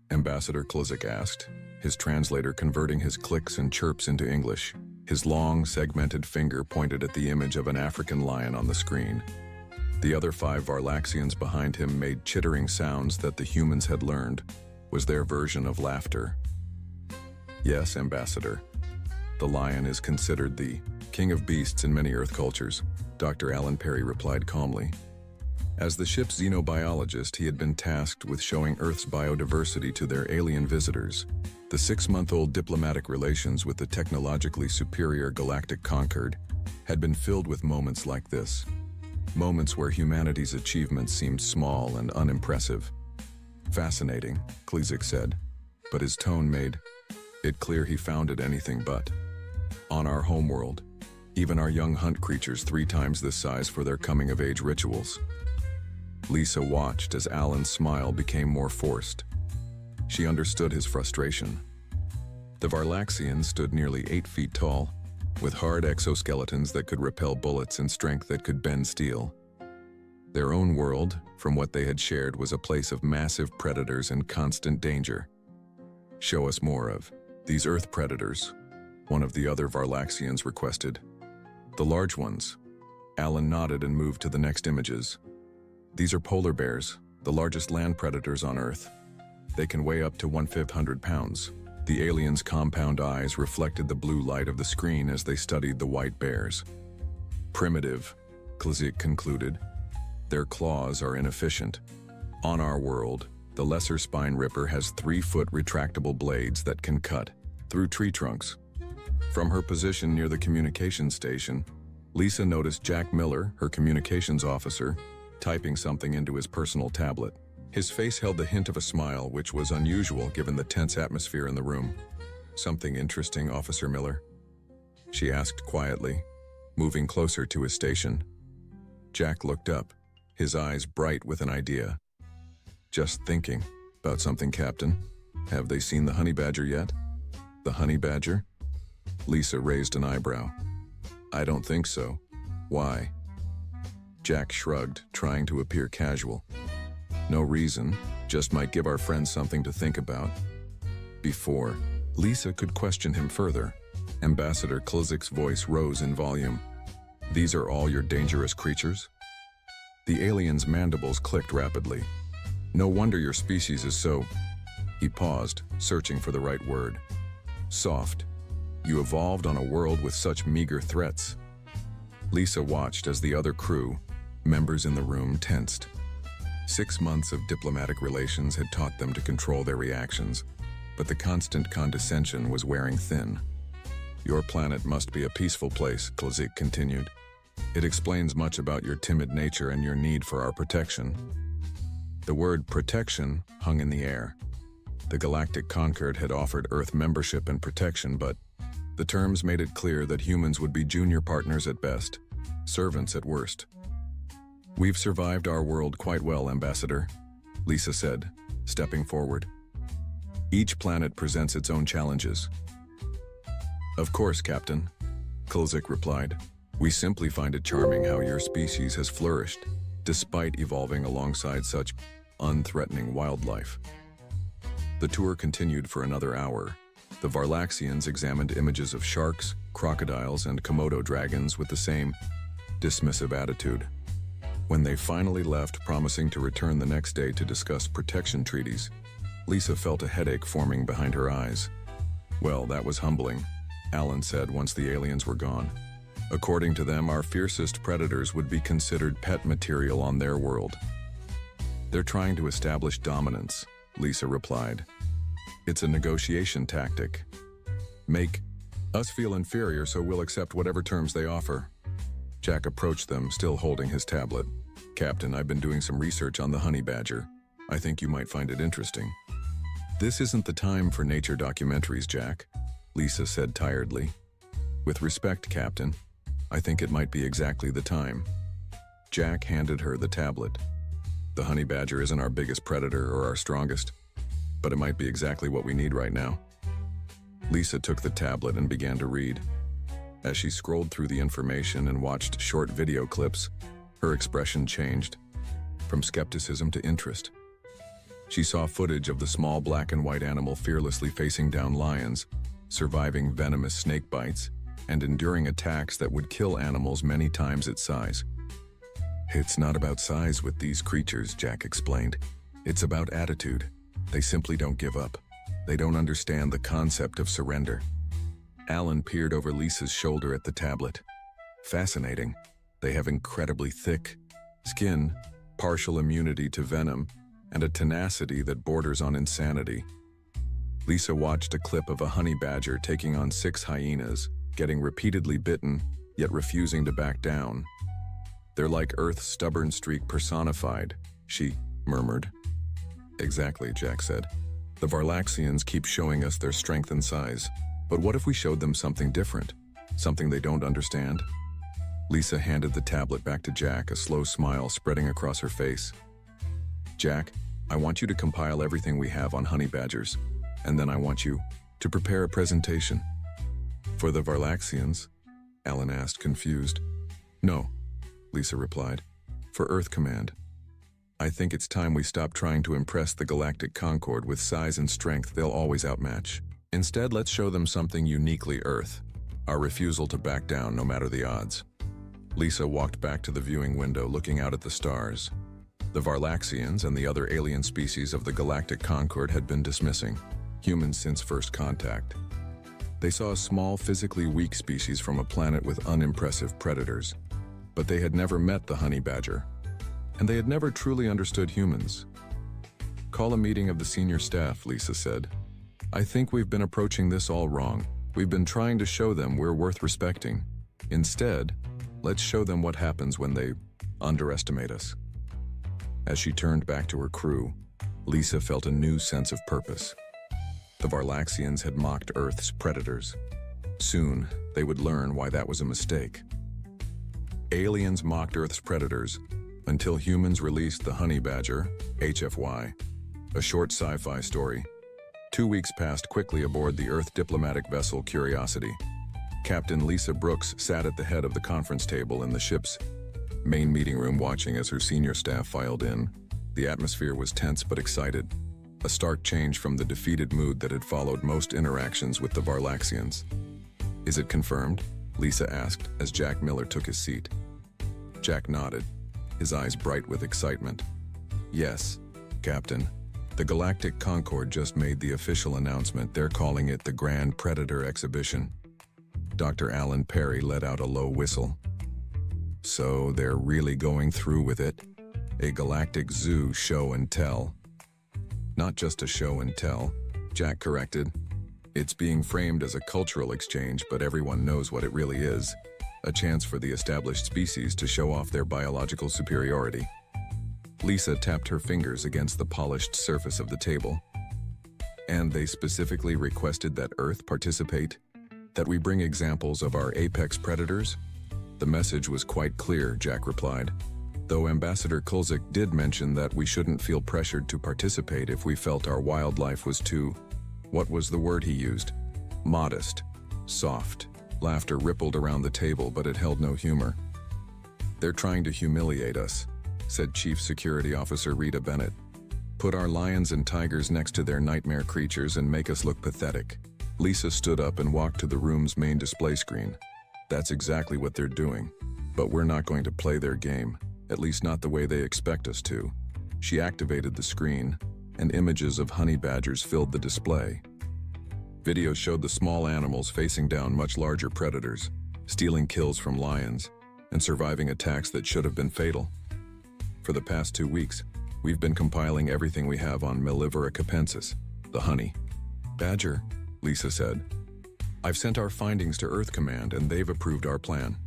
Ambassador Klzik asked, his translator converting his clicks and chirps into English. His long, segmented finger pointed at the image of an African lion on the screen. The other 5 Varlaxians behind him made chittering sounds that the humans had learned was their version of laughter. "Yes, Ambassador. The lion is considered the king of beasts in many Earth cultures," Dr. Alan Perry replied calmly. As the ship's xenobiologist, he had been tasked with showing Earth's biodiversity to their alien visitors. The 6-month-old diplomatic relations with the technologically superior galactic Concord had been filled with moments like this. Moments where humanity's achievements seemed small and unimpressive. "Fascinating," Klzik said, but his tone made it clear he found it anything but. "On our homeworld, even our young hunt creatures 3 times this size for their coming-of-age rituals." Lisa watched as Alan's smile became more forced. She understood his frustration. The Varlaxians stood nearly 8 feet tall, with hard exoskeletons that could repel bullets and strength that could bend steel. Their own world, from what they had shared, was a place of massive predators and constant danger. "Show us more of these Earth predators," one of the other Varlaxians requested. "The large ones." Alan nodded and moved to the next images. "These are polar bears, the largest land predators on Earth. They can weigh up to 1/500 pounds. The aliens' compound eyes reflected the blue light of the screen as they studied the white bears. "Primitive," Klzik concluded. "Their claws are inefficient. On our world, the lesser spine ripper has 3-foot retractable blades that can cut through tree trunks." From her position near the communications station, Lisa noticed Jack Miller, her communications officer, typing something into his personal tablet. His face held the hint of a smile, which was unusual given the tense atmosphere in the room. "Something interesting, Officer Miller?" she asked quietly, moving closer to his station. Jack looked up, his eyes bright with an idea. "Just thinking about something, Captain. Have they seen the honey badger yet?" "The honey badger?" Lisa raised an eyebrow. "I don't think so. Why?" Jack shrugged, trying to appear casual. "No reason, just might give our friends something to think about." Before Lisa could question him further, Ambassador Klzik's voice rose in volume. "These are all your dangerous creatures?" The alien's mandibles clicked rapidly. "No wonder your species is so..." He paused, searching for the right word. "Soft. You evolved on a world with such meager threats." Lisa watched as the other crew, members in the room, tensed. 6 months of diplomatic relations had taught them to control their reactions, but the constant condescension was wearing thin. "Your planet must be a peaceful place," Klzik continued. "It explains much about your timid nature and your need for our protection." The word protection hung in the air. The Galactic Concord had offered Earth membership and protection, but the terms made it clear that humans would be junior partners at best, servants at worst. "We've survived our world quite well, Ambassador," Lisa said, stepping forward. "Each planet presents its own challenges." "Of course, Captain," Klzik replied. "We simply find it charming how your species has flourished, despite evolving alongside such unthreatening wildlife." The tour continued for another hour. The Varlaxians examined images of sharks, crocodiles, and Komodo dragons with the same dismissive attitude. When they finally left, promising to return the next day to discuss protection treaties, Lisa felt a headache forming behind her eyes. "Well, that was humbling," Alan said once the aliens were gone. "According to them, our fiercest predators would be considered pet material on their world." "They're trying to establish dominance," Lisa replied. "It's a negotiation tactic. Make Us feel inferior, so we'll accept whatever terms they offer. Jack approached them, still holding his tablet. Captain, I've been doing some research on the honey badger. I think you might find it interesting. This isn't the time for nature documentaries, Jack, Lisa said tiredly. With respect, Captain, I think it might be exactly the time. Jack handed her the tablet. The honey badger isn't our biggest predator or our strongest, but it might be exactly what we need right now. Lisa took the tablet and began to read. As she scrolled through the information and watched short video clips, her expression changed, from skepticism to interest. She saw footage of the small black and white animal fearlessly facing down lions, surviving venomous snake bites, and enduring attacks that would kill animals many times its size. It's not about size with these creatures, Jack explained. It's about attitude. They simply don't give up. They don't understand the concept of surrender. Alan peered over Lisa's shoulder at the tablet. Fascinating. They have incredibly thick skin, partial immunity to venom, and a tenacity that borders on insanity. Lisa watched a clip of a honey badger taking on 6 hyenas, getting repeatedly bitten, yet refusing to back down. They're like Earth's stubborn streak personified, she murmured. Exactly, Jack said. The Varlaxians keep showing us their strength and size, but what if we showed them something different? Something they don't understand? Lisa handed the tablet back to Jack, a slow smile spreading across her face. Jack, I want you to compile everything we have on honey badgers, and then I want you to prepare a presentation. For the Varlaxians? Alan asked, confused. No, Lisa replied. For Earth Command. I think it's time we stop trying to impress the Galactic Concord with size and strength they'll always outmatch. Instead, let's show them something uniquely Earth, our refusal to back down no matter the odds. Lisa walked back to the viewing window, looking out at the stars. The Varlaxians and the other alien species of the Galactic Concord had been dismissing humans since first contact. They saw a small, physically weak species from a planet with unimpressive predators, but they had never met the honey badger, and they had never truly understood humans. Call a meeting of the senior staff, Lisa said. I think we've been approaching this all wrong. We've been trying to show them we're worth respecting. Instead, let's show them what happens when they underestimate us. As she turned back to her crew, Lisa felt a new sense of purpose. The Varlaxians had mocked Earth's predators. Soon, they would learn why that was a mistake. Aliens mocked Earth's predators until humans released the honey badger, HFY, a short sci-fi story. 2 weeks passed quickly aboard the Earth diplomatic vessel Curiosity. Captain Lisa Brooks sat at the head of the conference table in the ship's main meeting room, watching as her senior staff filed in. The atmosphere was tense but excited, a stark change from the defeated mood that had followed most interactions with the Varlaxians. Is it confirmed? Lisa asked as Jack Miller took his seat. Jack nodded, his eyes bright with excitement. Yes, Captain. The Galactic Concord just made the official announcement. They're calling it the Grand Predator Exhibition. Dr. Alan Perry let out a low whistle. So they're really going through with it? A galactic zoo show and tell. Not just a show and tell, Jack corrected. It's being framed as a cultural exchange, but everyone knows what it really is. A chance for the established species to show off their biological superiority. Lisa tapped her fingers against the polished surface of the table. And they specifically requested that Earth participate? That we bring examples of our apex predators? The message was quite clear, Jack replied. Though Ambassador Kulzik did mention that we shouldn't feel pressured to participate if we felt our wildlife was too, what was the word he used? Modest. Soft. Laughter rippled around the table, but it held no humor. They're trying to humiliate us, said Chief Security Officer Rita Bennett. Put our lions and tigers next to their nightmare creatures and make us look pathetic. Lisa stood up and walked to the room's main display screen. That's exactly what they're doing. But we're not going to play their game, at least not the way they expect us to. She activated the screen, and images of honey badgers filled the display. Videos showed the small animals facing down much larger predators, stealing kills from lions, and surviving attacks that should have been fatal. For the past 2 weeks, we've been compiling everything we have on Mellivora capensis, the honey badger, Lisa said. I've sent our findings to Earth Command and they've approved our plan.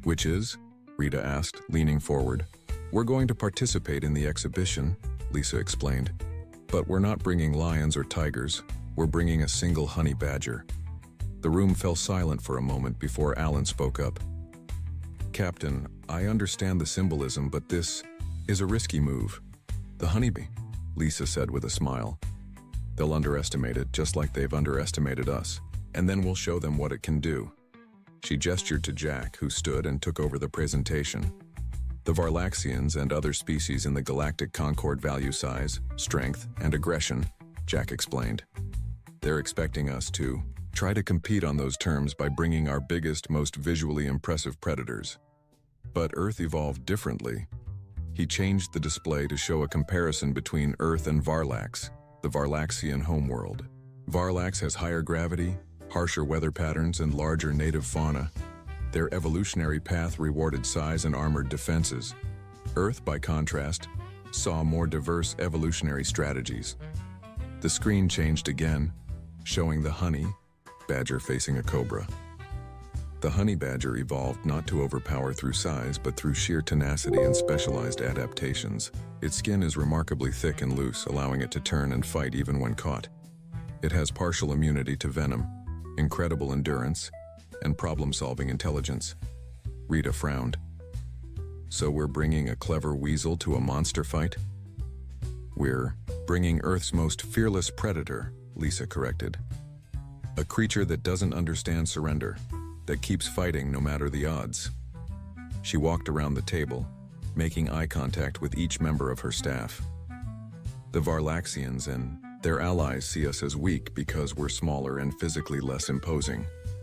Which is? Rita asked, leaning forward. We're going to participate in the exhibition, Lisa explained. But we're not bringing lions or tigers. We're bringing a single honey badger. The room fell silent for a moment before Alan spoke up. Captain, I understand the symbolism, but this is a risky move. The honeybee, Lisa said with a smile. They'll underestimate it just like they've underestimated us, and then we'll show them what it can do. She gestured to Jack, who stood and took over the presentation. The Varlaxians and other species in the Galactic Concord value size, strength, and aggression, Jack explained. They're expecting us to try to compete on those terms by bringing our biggest, most visually impressive predators. But Earth evolved differently. He changed the display to show a comparison between Earth and Varlax, the Varlaxian homeworld. Varlax has higher gravity, harsher weather patterns, and larger native fauna. Their evolutionary path rewarded size and armored defenses. Earth, by contrast, saw more diverse evolutionary strategies. The screen changed again, showing the honey badger facing a cobra. The honey badger evolved not to overpower through size, but through sheer tenacity and specialized adaptations. Its skin is remarkably thick and loose, allowing it to turn and fight even when caught. It has partial immunity to venom, incredible endurance, and problem-solving intelligence. Rita frowned. So we're bringing a clever weasel to a monster fight? We're bringing Earth's most fearless predator, Lisa corrected. A creature that doesn't understand surrender, that keeps fighting no matter the odds. She walked around the table, making eye contact with each member of her staff. The Varlaxians and their allies see us as weak because we're smaller and physically less imposing.